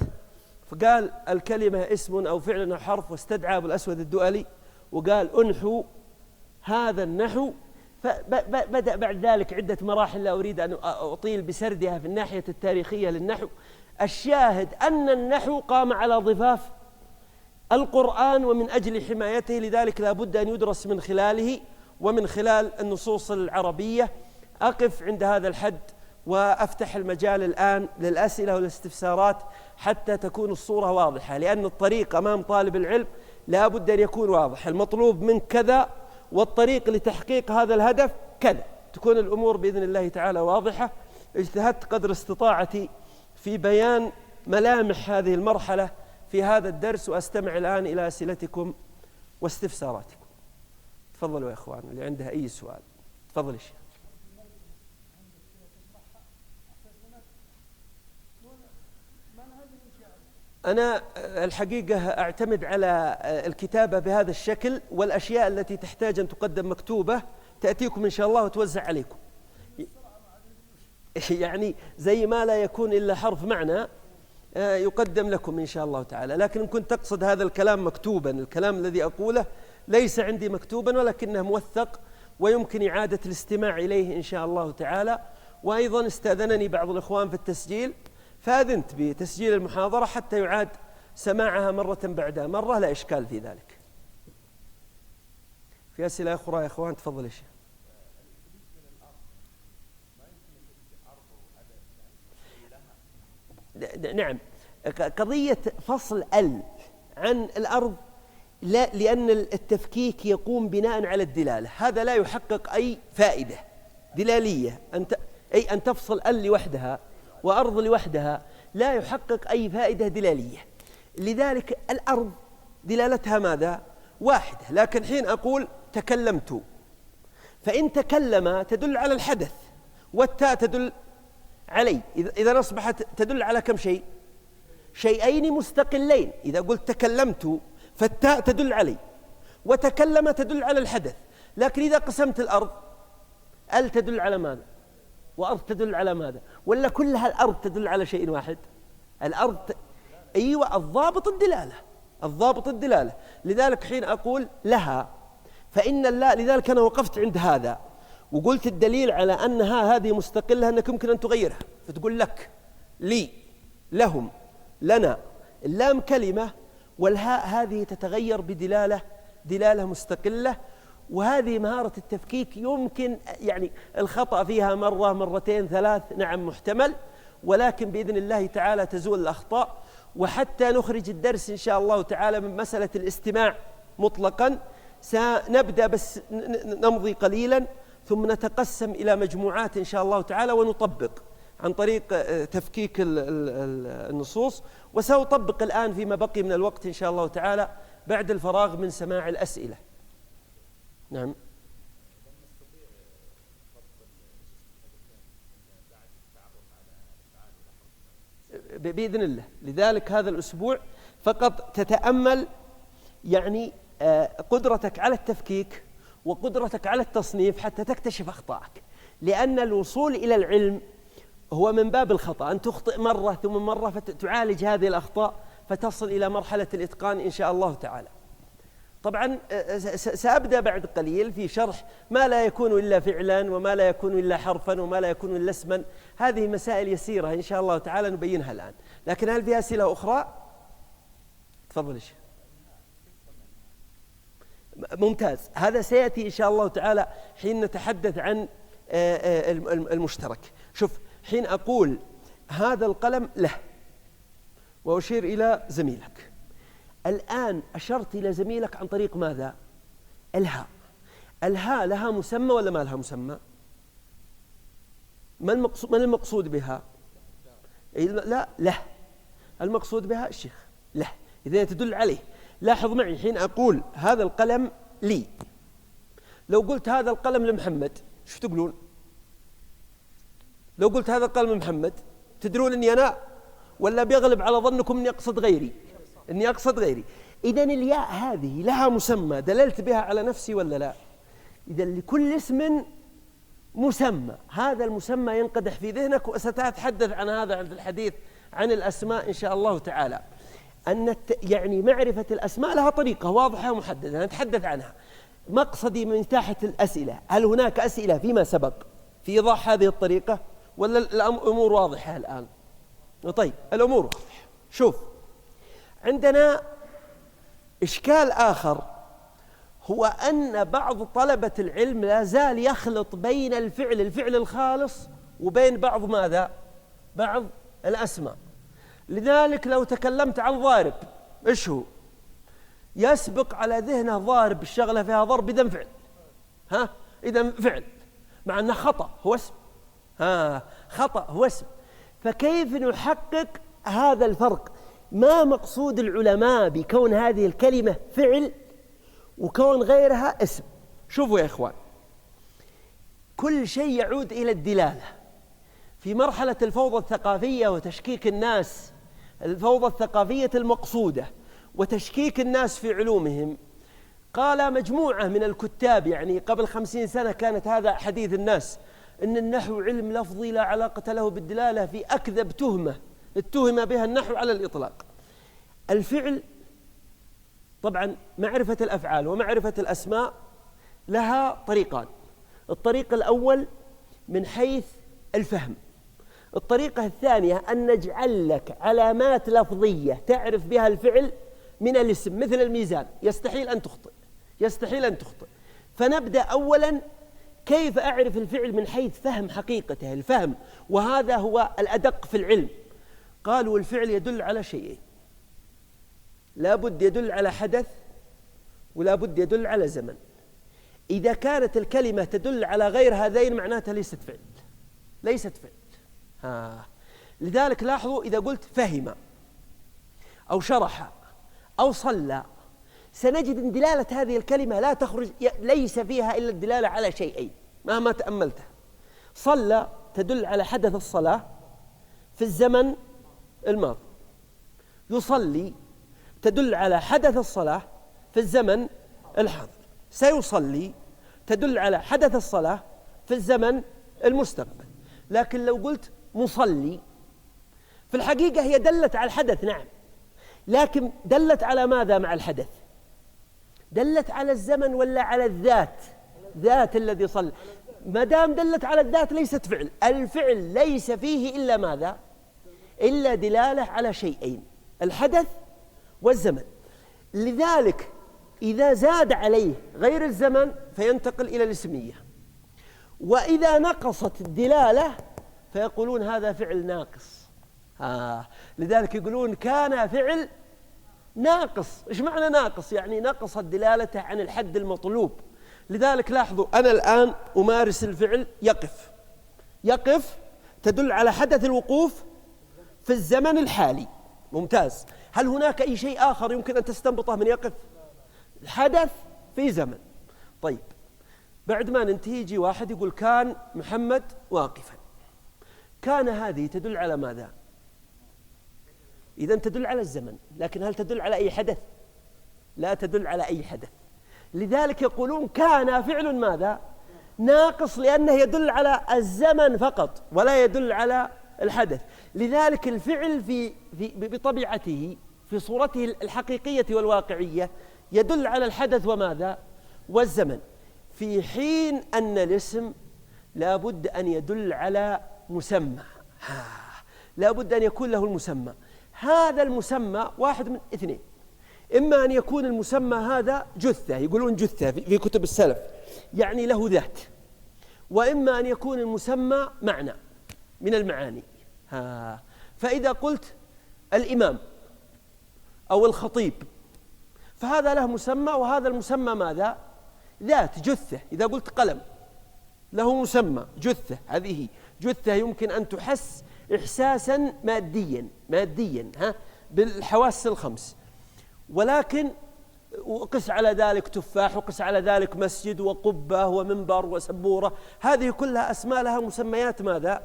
فقال الكلمة اسم أو فعل أو حرف، واستدعى أبو الأسود الدؤلي وقال انحوا هذا النحو. فبدأ بعد ذلك عدة مراحل لا أريد أن أطيل بسردها في الناحية التاريخية للنحو. الشاهد أن النحو قام على ضفاف القرآن ومن أجل حمايته، لذلك لا بد أن يدرس من خلاله ومن خلال النصوص العربية. أقف عند هذا الحد وأفتح المجال الآن للأسئلة والاستفسارات حتى تكون الصورة واضحة، لأن الطريق أمام طالب العلم لا بد أن يكون واضح، المطلوب من كذا والطريق لتحقيق هذا الهدف كذا، تكون الأمور بإذن الله تعالى واضحة. اجتهدت قدر استطاعتي في بيان ملامح هذه المرحلة في هذا الدرس، وأستمع الآن إلى أسئلتكم واستفساراتكم. تفضلوا يا إخوان، اللي عنده أي سؤال تفضل يا شيخ. أنا الحقيقة أعتمد على الكتابة بهذا الشكل، والأشياء التي تحتاج أن تقدم مكتوبة تأتيكم إن شاء الله وتوزع عليكم، يعني زي ما لا يكون إلا حرف معنى يقدم لكم إن شاء الله تعالى. لكن إن كنت تقصد هذا الكلام مكتوبا، الكلام الذي أقوله ليس عندي مكتوبا ولكنه موثق ويمكن إعادة الاستماع إليه إن شاء الله تعالى. وأيضا استأذنني بعض الإخوان في التسجيل، فأذنت بتسجيل المحاضرة حتى يعاد سماعها مرة بعد مرة، لا إشكال في ذلك. في أسئلة أخرى يا إخوان تفضل يا شيخ. نعم، قضية فصل عن الأرض لا، لأن التفكيك يقوم بناء على الدلالة، هذا لا يحقق أي فائدة دلالية. أي أن تفصل لوحدها وأرض لوحدها لا يحقق أي فائدة دلالية. لذلك الأرض دلالتها ماذا؟ واحدة. لكن حين أقول تكلمت، فإن تكلم تدل على الحدث، والتاء تدل علي، إذا أصبحت تدل على كم شيء؟ شيئين مستقلين. إذا قلت تكلمت فالتاء تدل علي، وتكلم تدل على الحدث. لكن إذا قسمت الأرض، تدل على ماذا؟ وأرض تدل على ماذا؟ ولا كلها الأرض تدل على شيء واحد؟ الأرض أيوة، الضابط الدلالة، الضابط الدلالة. لذلك حين أقول لها فإن الله، لذلك أنا وقفت عند هذا وقلت الدليل على أنها هذه مستقلة أنك يمكن أن تغيرها، فتقول لك، لي، لهم، لنا. اللام كلمة والهاء هذه تتغير بدلالة مستقلة. وهذه مهارة التفكيك يمكن يعني الخطأ فيها مرة مرتين ثلاث، نعم محتمل، ولكن بإذن الله تعالى تزول الأخطاء. وحتى نخرج الدرس إن شاء الله تعالى من مسألة الاستماع مطلقا، سنبدأ بس نمضي قليلا ثم نتقسم إلى مجموعات إن شاء الله تعالى ونطبق عن طريق تفكيك النصوص. وسأطبق الآن فيما بقي من الوقت إن شاء الله تعالى بعد الفراغ من سماع الأسئلة. نعم. بإذن الله. لذلك هذا الأسبوع فقط تتأمل يعني قدرتك على التفكيك وقدرتك على التصنيف حتى تكتشف أخطائك، لأن الوصول إلى العلم هو من باب الخطأ، أن تخطئ مرة ثم مرة فتعالج هذه الأخطاء فتصل إلى مرحلة الإتقان إن شاء الله تعالى. طبعا سأبدأ بعد قليل في شرح ما لا يكون إلا فعلا وما لا يكون إلا حرفا وما لا يكون إلا اسما. هذه مسائل يسيرة إن شاء الله تعالى نبينها الآن. لكن هل في أسئلة أخرى؟ تفضل. ممتاز. هذا سيأتي إن شاء الله تعالى حين نتحدث عن المشترك. شوف، حين أقول هذا القلم له وأشير إلى زميلك، الآن أشرت إلى زميلك عن طريق ماذا؟ الهاء. الهاء لها مسمى ولا ما لها مسمى؟ ما المقصود بها؟ لا، له. المقصود بها الشيخ له، إذا تدل عليه. لاحظ معي، حين أقول هذا القلم لي، لو قلت هذا القلم لمحمد شو تقولون؟ لو قلت هذا القلم لمحمد تدرون أني أنا، ولا بيغلب على ظنكم أني أقصد غيري؟ أني أقصد غيري. إذن الياء هذه لها مسمى دللت بها على نفسي ولا لا؟ إذن لكل اسم مسمى، هذا المسمى ينقدح في ذهنك، وسأتحدث عن هذا عند الحديث عن الأسماء إن شاء الله تعالى. أن يعني معرفة الأسماء لها طريقة واضحة ومحددة نتحدث عنها. مقصدي من تحت الأسئلة، هل هناك أسئلة فيما سبق في إيضاح هذه الطريقة ولا الأمور واضحة الآن؟ طيب، الأمور واضحة. شوف، عندنا إشكال آخر، هو أن بعض طلبة العلم لا زال يخلط بين الفعل الخالص وبين بعض ماذا؟ بعض الأسماء. لذلك لو تكلمت عن ضارب، إيش هو؟ يسبق على ذهنه ضارب، الشغلة فيها ضرب إذن فعل، إذن فعل، مع أنه خطأ هو اسم، خطأ هو اسم. فكيف نحقق هذا الفرق؟ ما مقصود العلماء بكون هذه الكلمة فعل وكون غيرها اسم؟ شوفوا يا إخوان، كل شيء يعود إلى الدلالة. في مرحلة الفوضى الثقافية وتشكيك الناس، الفوضى الثقافية المقصودة وتشكيك الناس في علومهم، قال مجموعة من الكتاب، يعني قبل 50 سنة كانت هذا حديث الناس، إن النحو علم لفظي لا علاقة له بالدلالة، في أكذب تهمة اتهم بها النحو على الإطلاق. الفعل طبعا، معرفة الأفعال ومعرفة الأسماء لها طريقان. الطريق الأول من حيث الفهم، الطريقة الثانية أن نجعل لك علامات لفظية تعرف بها الفعل من الاسم، مثل الميزان، يستحيل أن تخطئ، يستحيل أن تخطئ. فنبدأ أولا كيف أعرف الفعل من حيث فهم حقيقته، الفهم، وهذا هو الأدق في العلم. قالوا الفعل يدل على شيئين، لا بد يدل على حدث ولا بد يدل على زمن. إذا كانت الكلمة تدل على غير هذين معناتها ليست فعل، ليست فعل. لذلك لاحظوا، إذا قلت فهم أو شرح أو صلى، سنجد أن دلالة هذه الكلمة لا تخرج، ليس فيها إلا الدلالة على شيئين مهما تأملتها. صلى تدل على حدث الصلاة في الزمن الماضي، يصلي تدل على حدث الصلاة في الزمن الحاضر، سيصلي تدل على حدث الصلاة في الزمن المستقبل. لكن لو قلت مصلي، في الحقيقة هي دلت على الحدث نعم، لكن دلت على ماذا مع الحدث؟ دلت على الزمن ولا على الذات؟ ذات الذي صلى. ما دام دلت على الذات ليست فعل. الفعل ليس فيه إلا ماذا؟ إلا دلالة على شيئين، الحدث والزمن. لذلك إذا زاد عليه غير الزمن فينتقل إلى الاسمية، وإذا نقصت الدلالة فيقولون هذا فعل ناقص. لذلك يقولون كان فعل ناقص. إيش معنى ناقص؟ يعني نقصت دلالته عن الحد المطلوب. لذلك لاحظوا، أنا الآن أمارس الفعل يقف، يقف تدل على حدث الوقوف في الزمن الحالي، ممتاز. هل هناك أي شيء آخر يمكن أن تستنبطه من يقف؟ الحدث في زمن. طيب، بعد ما ننتهي يجي واحد يقول كان محمد واقفا. كان هذه تدل على ماذا؟ إذن تدل على الزمن، لكن هل تدل على أي حدث؟ لا تدل على أي حدث. لذلك يقولون كان فعل ماذا؟ ناقص، لأنه يدل على الزمن فقط ولا يدل على الحدث. لذلك الفعل بطبيعته في صورته الحقيقية والواقعية يدل على الحدث وماذا؟ والزمن، في حين أن الاسم لا بد أن يدل على مسمى، لا بد أن يكون له المسمى. هذا المسمى واحد من اثنين، إما أن يكون المسمى هذا جثة، يقولون جثة في كتب السلف، يعني له ذات، وإما أن يكون المسمى معنى من المعاني. فإذا قلت الإمام أو الخطيب فهذا له مسمى، وهذا المسمى ماذا؟ ذات، جثة. إذا قلت قلم له مسمى جثة، هذه جثة يمكن أن تحس إحساسا ماديا بالحواس الخمس. ولكن وقس على ذلك تفاح، وقس على ذلك مسجد وقبة ومنبر وسبورة، هذه كلها أسماء لها مسميات ماذا؟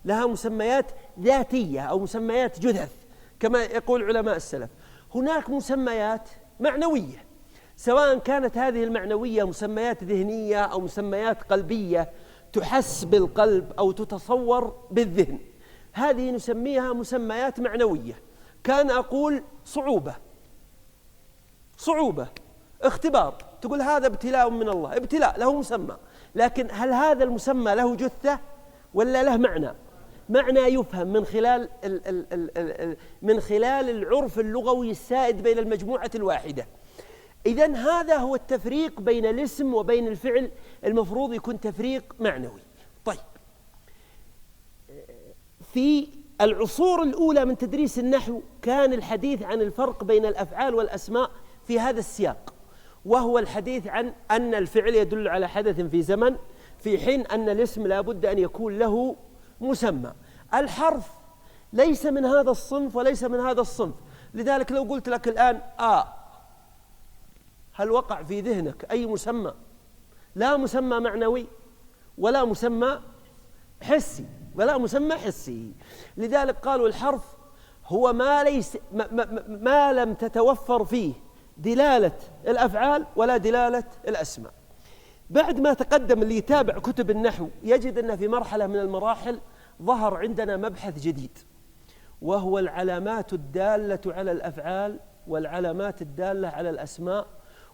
لها مسميات ذاتية أو مسميات جثث كما يقول علماء السلف. هناك مسميات معنوية، سواء كانت هذه المعنوية مسميات ذهنية أو مسميات قلبية تحس بالقلب أو تتصور بالذهن، هذه نسميها مسميات معنوية. كان أقول صعوبة، اختبار، تقول هذا ابتلاء من الله، ابتلاء له مسمى، لكن هل هذا المسمى له جثة ولا له معنى يفهم من خلال العرف اللغوي السائد بين المجموعة الواحدة. إذن هذا هو التفريق بين الاسم وبين الفعل، المفروض يكون تفريق معنوي. طيب، في العصور الأولى من تدريس النحو كان الحديث عن الفرق بين الأفعال والأسماء في هذا السياق، وهو الحديث عن أن الفعل يدل على حدث في زمن، في حين أن الاسم لا بد أن يكون له مسمى. الحرف ليس من هذا الصنف وليس من هذا الصنف. لذلك لو قلت لك الآن هل وقع في ذهنك أي مسمى؟ لا مسمى معنوي ولا مسمى حسي، لذلك قالوا الحرف هو ما لم تتوفر فيه دلالة الأفعال ولا دلالة الأسماء. بعد ما تقدم اللي يتابع كتب النحو يجد أن في مرحلة من المراحل ظهر عندنا مبحث جديد، وهو العلامات الدالة على الأفعال والعلامات الدالة على الأسماء.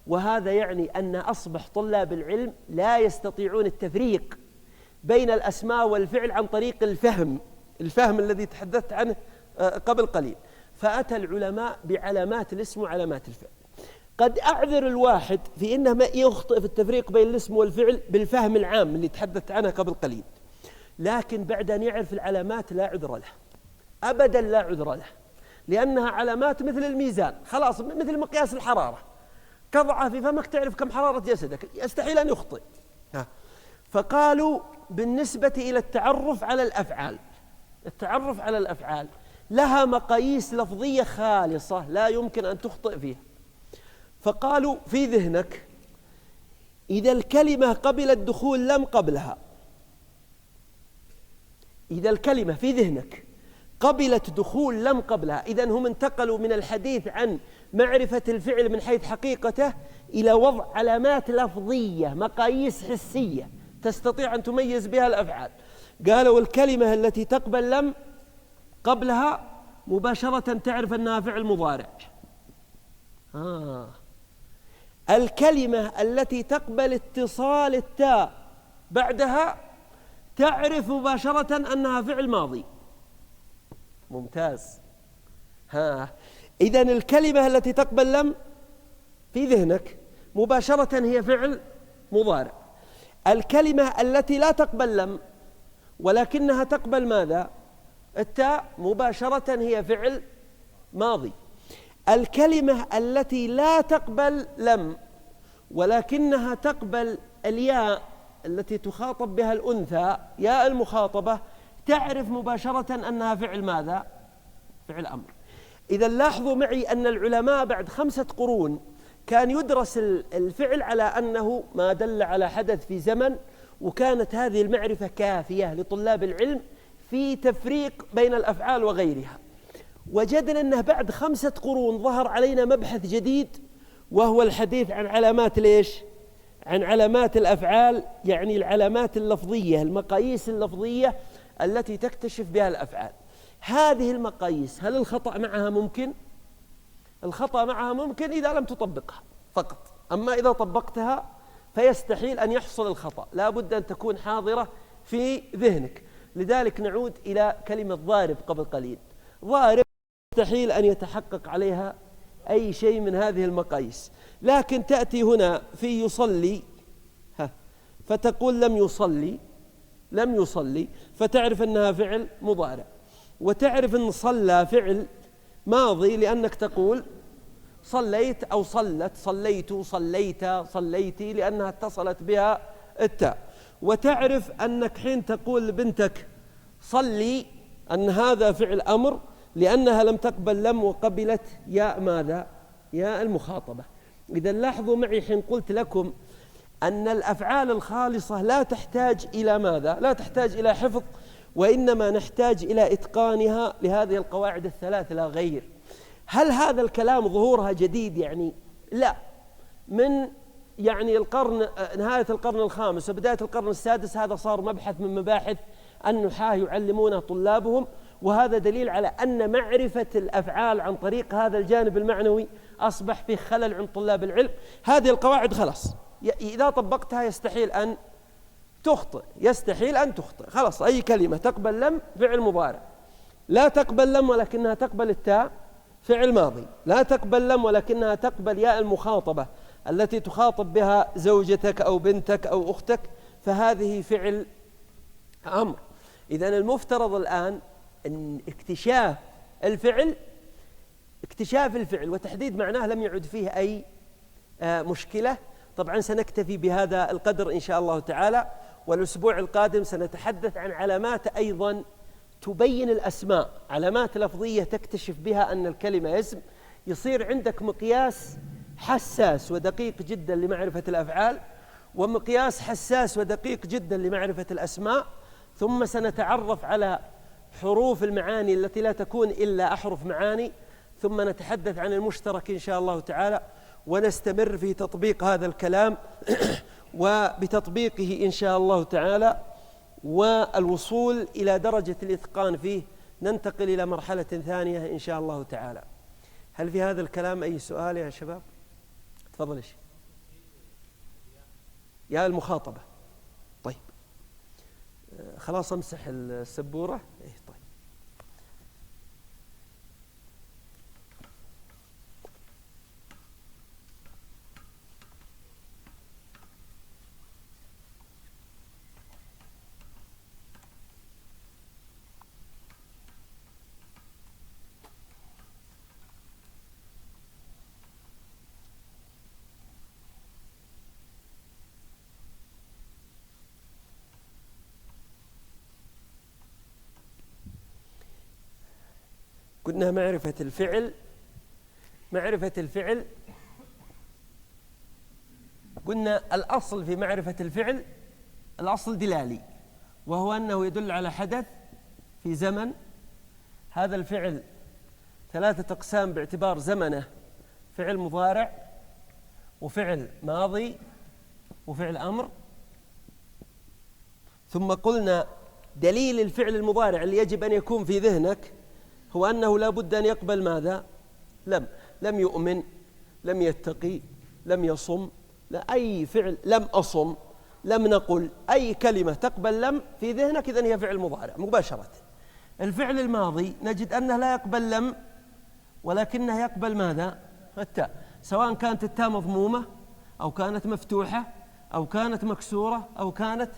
وهذا يعني أن أصبح طلاب العلم لا يستطيعون التفريق بين الأسماء والفعل عن طريق الفهم الذي تحدثت عنه قبل قليل. فأتى العلماء بعلامات الاسم وعلامات الفعل. قد أعذر الواحد في أنه ما يخطئ في التفريق بين الاسم والفعل بالفهم العام اللي تحدثت عنه قبل قليل، لكن بعد أن يعرف العلامات لا عذر له، أبدا لا عذر له، لأنها علامات مثل الميزان، خلاص مثل مقياس الحرارة، تضعها في فمك تعرف كم حرارة جسدك، يستحيل أن يخطئ. فقالوا بالنسبة إلى التعرف على الأفعال لها مقاييس لفظية خالصة لا يمكن أن تخطئ فيها. فقالوا في ذهنك إذا الكلمة قبلت دخول لم قبلها، إذا الكلمة في ذهنك قبلت دخول لم قبلها، إذن هم انتقلوا من الحديث عن معرفة الفعل من حيث حقيقته إلى وضع علامات لفظية، مقاييس حسية تستطيع أن تميز بها الأفعال. قالوا الكلمة التي تقبل لم قبلها مباشرة تعرف أنها فعل مضارع. الكلمة التي تقبل اتصال التاء بعدها تعرف مباشرة أنها فعل ماضي. ممتاز. إذن الكلمة التي تقبل لم في ذهنك مباشرة هي فعل مضارع. الكلمة التي لا تقبل لم ولكنها تقبل ماذا؟ التاء، مباشرة هي فعل ماضي. الكلمة التي لا تقبل لم ولكنها تقبل الياء التي تخاطب بها الأنثى، ياء المخاطبة، تعرف مباشرة أنها فعل ماذا؟ فعل أمر. إذا لاحظوا معي أن العلماء بعد 5 قرون كان يدرس الفعل على أنه ما دل على حدث في زمن، وكانت هذه المعرفة كافية لطلاب العلم في تفريق بين الأفعال وغيرها. وجدنا أنه بعد 5 قرون ظهر علينا مبحث جديد، وهو الحديث عن علامات ليش؟ عن علامات الأفعال، يعني العلامات اللفظية، المقاييس اللفظية التي تكتشف بها الأفعال. هذه المقاييس هل الخطأ معها ممكن؟ الخطأ معها ممكن إذا لم تطبقها فقط، أما إذا طبقتها فيستحيل أن يحصل الخطأ، لا بد أن تكون حاضرة في ذهنك. لذلك نعود إلى كلمة ضارب قبل قليل. ضارب يستحيل أن يتحقق عليها أي شيء من هذه المقاييس، لكن تأتي هنا في يصلي فتقول لم يصلي، لم يصلي، فتعرف أنها فعل مضارع. وتعرف أن صلى فعل ماضي لأنك تقول صليت أو صلت، صليت، صليت، صليتي، لأنها اتصلت بها التاء. وتعرف أنك حين تقول لبنتك صلي أن هذا فعل أمر لأنها لم تقبل لم وقبلت ياء ماذا؟ ياء المخاطبة. إذا لاحظوا معي حين قلت لكم أن الأفعال الخالصة لا تحتاج إلى ماذا؟ لا تحتاج إلى حفظ، وإنما نحتاج إلى إتقانها لهذه القواعد الثلاث لا غير. هل هذا الكلام ظهورها جديد؟ يعني لا، من يعني نهاية القرن الخامس وبداية القرن السادس هذا صار مبحث من مباحث النحاة يعلمونه طلابهم، وهذا دليل على أن معرفة الأفعال عن طريق هذا الجانب المعنوي أصبح فيه خلل عند طلاب العلم. هذه القواعد خلاص إذا طبقتها يستحيل أن تخطئ، يستحيل أن تخطئ. خلاص أي كلمة تقبل لم فعل مضارع، لا تقبل لم ولكنها تقبل التاء فعل ماضي، لا تقبل لم ولكنها تقبل ياء المخاطبة التي تخاطب بها زوجتك أو بنتك أو أختك، فهذه فعل أمر. إذن المفترض الآن أن اكتشاف الفعل وتحديد معناه لم يعد فيه أي مشكلة. طبعا سنكتفي بهذا القدر إن شاء الله تعالى، والأسبوع القادم سنتحدث عن علامات أيضا تبين الأسماء، علامات لفظية تكتشف بها أن الكلمة اسم، يصير عندك مقياس حساس ودقيق جدا لمعرفة الأفعال، ومقياس حساس ودقيق جدا لمعرفة الأسماء. ثم سنتعرف على حروف المعاني التي لا تكون إلا أحرف معاني، ثم نتحدث عن المشترك إن شاء الله تعالى، ونستمر في تطبيق هذا الكلام وبتطبيقه إن شاء الله تعالى والوصول إلى درجة الإتقان فيه. ننتقل إلى مرحلة ثانية إن شاء الله تعالى. هل في هذا الكلام أي سؤال يا شباب؟ تفضل يا شيخ. يا المخاطبة. طيب خلاص امسح السبورة. طيب قلنا معرفة الفعل قلنا الأصل في معرفة الفعل الأصل دلالي، وهو أنه يدل على حدث في زمن. هذا الفعل ثلاثة أقسام باعتبار زمنه: فعل مضارع، وفعل ماضي، وفعل أمر. ثم قلنا دليل الفعل المضارع اللي يجب أن يكون في ذهنك هو أنه لا بد أن يقبل ماذا؟ لم يؤمن، لم يتقي، لم يصم، لا أي فعل، لم أصم، لم نقل، أي كلمة تقبل لم في ذهنك إذن هي فعل مضارع مباشرة. الفعل الماضي نجد أنه لا يقبل لم ولكنه يقبل ماذا؟ التاء، سواء كانت التاء مضمومة أو كانت مفتوحة أو كانت مكسورة أو كانت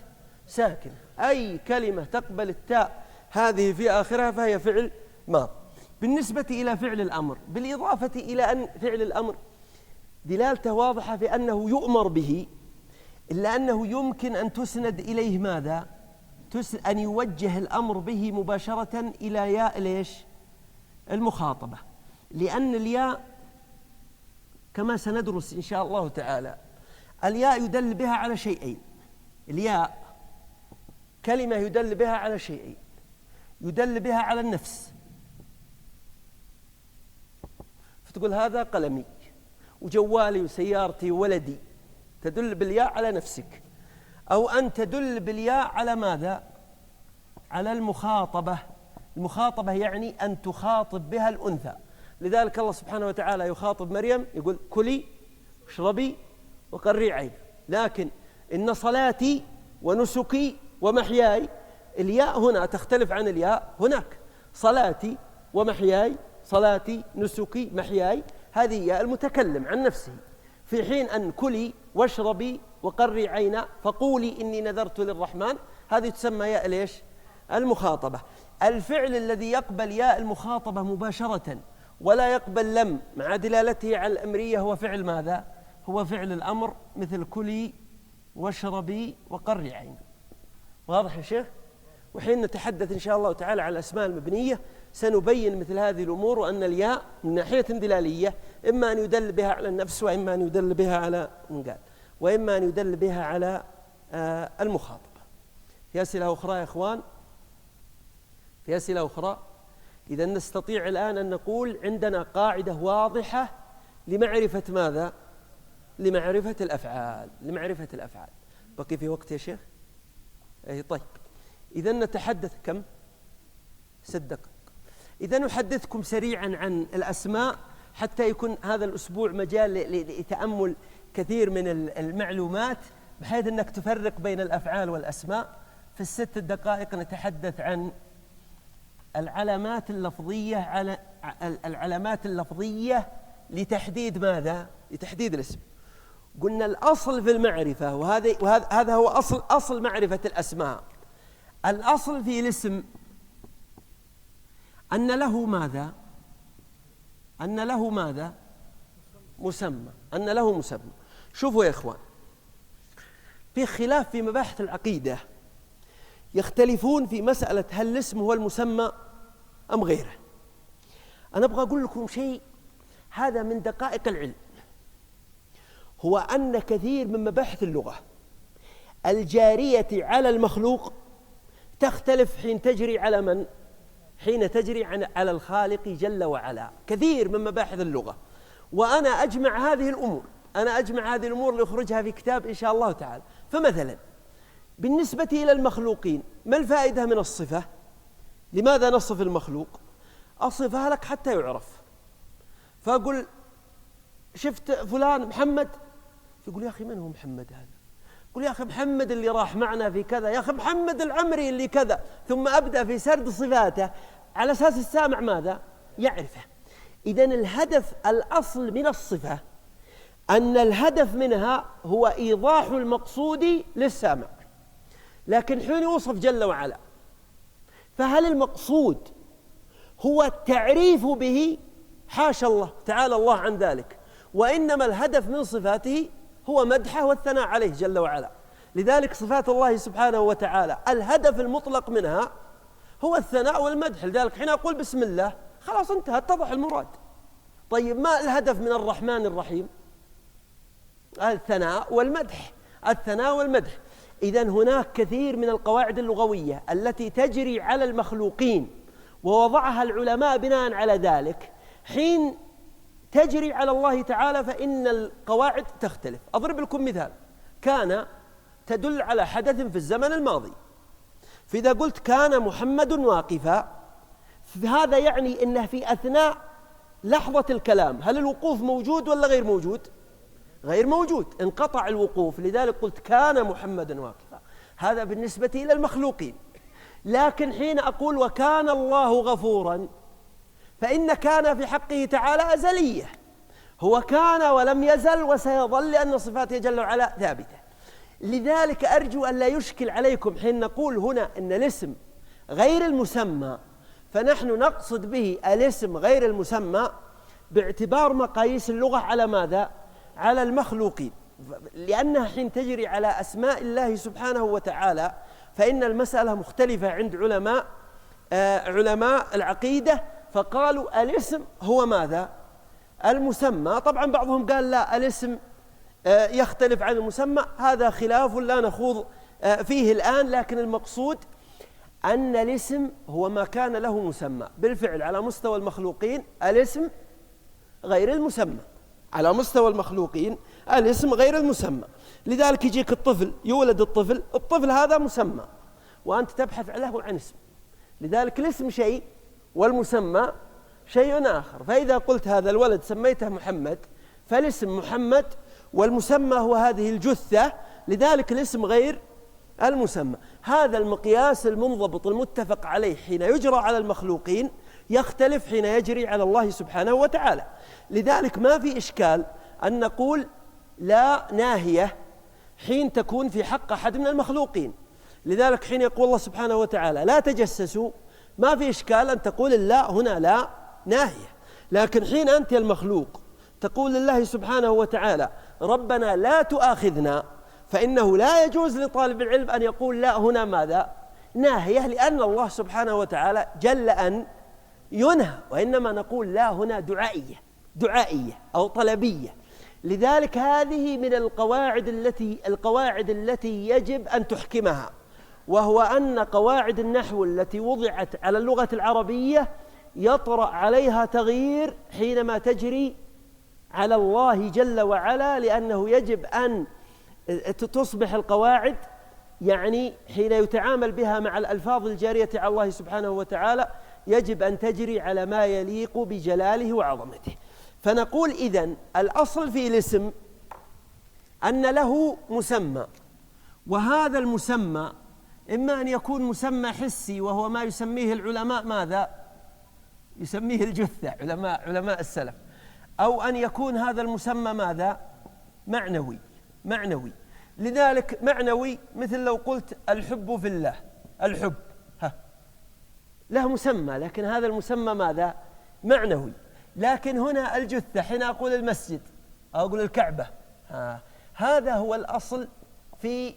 ساكنة. أي كلمة تقبل التاء هذه في آخرها فهي فعل ماضي. بالنسبة إلى فعل الأمر، بالإضافة إلى أن فعل الأمر دلالته واضحة في أنه يؤمر به، إلا أنه يمكن أن تسند إليه ماذا؟ أن يوجه الأمر به مباشرة إلى ياء ليش؟ المخاطبة، لأن الياء كما سندرس إن شاء الله تعالى الياء يدل بها على شيئين. الياء كلمة يدل بها على شيئين: يدل بها على النفس، فتقول هذا قلمي وجوالي وسيارتي وولدي، تدل بالياء على نفسك. أو أن تدل بالياء على ماذا؟ على المخاطبة. المخاطبة يعني أن تخاطب بها الأنثى. لذلك الله سبحانه وتعالى يخاطب مريم يقول كلي واشربي وقري عين. لكن إن صلاتي ونسكي ومحياي، الياء هنا تختلف عن الياء هناك. صلاتي ومحياي، صلاتي نسكي محياي، هذه ياء المتكلم عن نفسه، في حين أن كلي واشربي وقري عينا فقولي إني نذرت للرحمن، هذه تسمى ياء ليش؟ المخاطبة. الفعل الذي يقبل ياء المخاطبة مباشرة ولا يقبل لم مع دلالته على الأمرية هو فعل ماذا؟ هو فعل الأمر، مثل كلي واشربي وقري عيني. واضح يا شيخ؟ وحين نتحدث إن شاء الله تعالى على الأسماء المبنية سنبين مثل هذه الأمور، وأن الياء من ناحية دلالية إما أن يدل بها على النفس، وإما أن يدل بها على وإما أن يدل بها على المخاطبة. في أسئلة أخرى يا إخوان؟ في أسئلة أخرى؟ إذا نستطيع الآن أن نقول عندنا قاعدة واضحة لمعرفة ماذا؟ لمعرفة الأفعال. لمعرفة الأفعال. بقي في وقت يا شيخ؟ أي طيب. إذا نتحدث كم؟ 6 دقائق. إذا نحدثكم سريعا عن الأسماء حتى يكون هذا الأسبوع مجال لتأمل كثير من المعلومات، بحيث أنك تفرق بين الأفعال والأسماء. في ال6 دقائق نتحدث عن العلامات اللفظية لتحديد ماذا؟ لتحديد الاسم. قلنا الأصل في المعرفة، وهذا هو أصل معرفة الأسماء. الأصل في الاسم أن له ماذا؟ أن له ماذا؟ مسمى. أن له مسمى. شوفوا يا إخوان، في خلاف في مباحث العقيدة، يختلفون في مسألة هل الاسم هو المسمى أم غيره. أنا أبغى أقول لكم شيء، هذا من دقائق العلم، هو أن كثير من مباحث اللغة الجارية على المخلوق تختلف حين تجري على من؟ حين تجري على الخالق جل وعلا. كثير من مباحث اللغة، وأنا أجمع هذه الأمور لأخرجها في كتاب إن شاء الله تعالى. فمثلا بالنسبة إلى المخلوقين، ما الفائدة من الصفة؟ لماذا نصف المخلوق؟ أصفها لك حتى يعرف. فأقول شفت فلان محمد، يقول يا أخي من هو محمد هذا؟ يقول يا أخي محمد اللي راح معنا في كذا، يا أخي محمد العمري اللي كذا، ثم أبدأ في سرد صفاته على أساس السامع ماذا؟ يعرفه. إذن الهدف الأصل من الصفة أن الهدف منها هو إيضاح المقصود للسامع. لكن حين يوصف جل وعلا، فهل المقصود هو التعريف به؟ حاشا الله تعالى الله عن ذلك، وإنما الهدف من صفاته هو مدحه والثناء عليه جل وعلا. لذلك صفات الله سبحانه وتعالى الهدف المطلق منها هو الثناء والمدح. لذلك حين أقول بسم الله خلاص انتهى، اتضح المراد. طيب ما الهدف من الرحمن الرحيم؟ الثناء والمدح. الثناء والمدح. إذن هناك كثير من القواعد اللغوية التي تجري على المخلوقين ووضعها العلماء بناء على ذلك، حين تجري على الله تعالى فإن القواعد تختلف. أضرب لكم مثال. كان تدل على حدث في الزمن الماضي، فإذا قلت كان محمد واقفا، فهذا يعني أنه في أثناء لحظة الكلام هل الوقوف موجود ولا غير موجود؟ غير موجود، انقطع الوقوف. لذلك قلت كان محمد واقفا. هذا بالنسبة إلى المخلوقين. لكن حين أقول وكان الله غفورا، فإن كان في حقه تعالى أزلية، هو كان ولم يزل وسيظل، لأن صفاته جل وعلا ثابتة. لذلك أرجو أن لا يشكل عليكم حين نقول هنا أن الاسم غير المسمى، فنحن نقصد به الاسم غير المسمى باعتبار مقاييس اللغة على ماذا؟ على المخلوقين، لأنها حين تجري على أسماء الله سبحانه وتعالى فإن المسألة مختلفة عند علماء العقيدة، فقالوا الاسم هو ماذا؟ المسمى. طبعا بعضهم قال لا، الاسم يختلف عن المسمى. هذا خلاف لا نخوض فيه الآن، لكن المقصود أن الاسم هو ما كان له مسمى. بالفعل على مستوى المخلوقين الاسم غير المسمى، على مستوى المخلوقين الاسم غير المسمى. لذلك يجيك الطفل، يولد الطفل هذا مسمى، وأنت تبحث له عن اسم. لذلك الاسم شيء والمسمى شيء آخر. فإذا قلت هذا الولد سميته محمد، فالاسم محمد والمسمى هو هذه الجثة، لذلك الاسم غير المسمى. هذا المقياس المنضبط المتفق عليه حين يجرى على المخلوقين يختلف حين يجري على الله سبحانه وتعالى. لذلك ما في إشكال أن نقول لا ناهية حين تكون في حق أحد من المخلوقين. لذلك حين يقول الله سبحانه وتعالى لا تجسسوا، ما في إشكال أن تقول اللا هنا لا ناهية، لكن حين أنت المخلوق تقول لله سبحانه وتعالى ربنا لا تؤاخذنا، فإنه لا يجوز لطالب العلم أن يقول لا هنا ماذا؟ ناهية، لأن الله سبحانه وتعالى جل أن ينهى، وإنما نقول لا هنا دعائية أو طلبية. لذلك هذه من القواعد التي يجب أن تحكمها، وهو أن قواعد النحو التي وضعت على اللغة العربية يطرأ عليها تغيير حينما تجري على الله جل وعلا، لأنه يجب أن تصبح القواعد يعني حين يتعامل بها مع الألفاظ الجارية على الله سبحانه وتعالى يجب أن تجري على ما يليق بجلاله وعظمته. فنقول إذن الأصل في الاسم أن له مسمى، وهذا المسمى إما أن يكون مسمى حسي وهو ما يسميه العلماء ماذا؟ يسميه الجثة علماء السلف، أو أن يكون هذا المسمى ماذا؟ معنوي. لذلك معنوي مثل لو قلت الحب في الله، الحب له مسمى، لكن هذا المسمى ماذا؟ معنوي. لكن هنا الجثة حين أقول المسجد أو أقول الكعبة، هذا هو الأصل في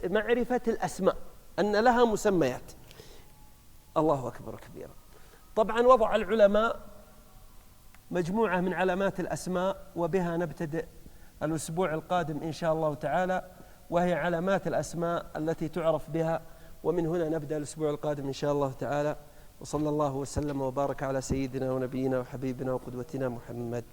معرفة الأسماء أن لها مسميات. الله أكبر كبيرا. طبعا وضع العلماء مجموعة من علامات الأسماء، وبها نبتدئ الأسبوع القادم إن شاء الله تعالى، وهي علامات الأسماء التي تعرف بها، ومن هنا نبدأ الأسبوع القادم إن شاء الله تعالى. وصلى الله وسلم وبارك على سيدنا ونبينا وحبيبنا وقدوتنا محمد.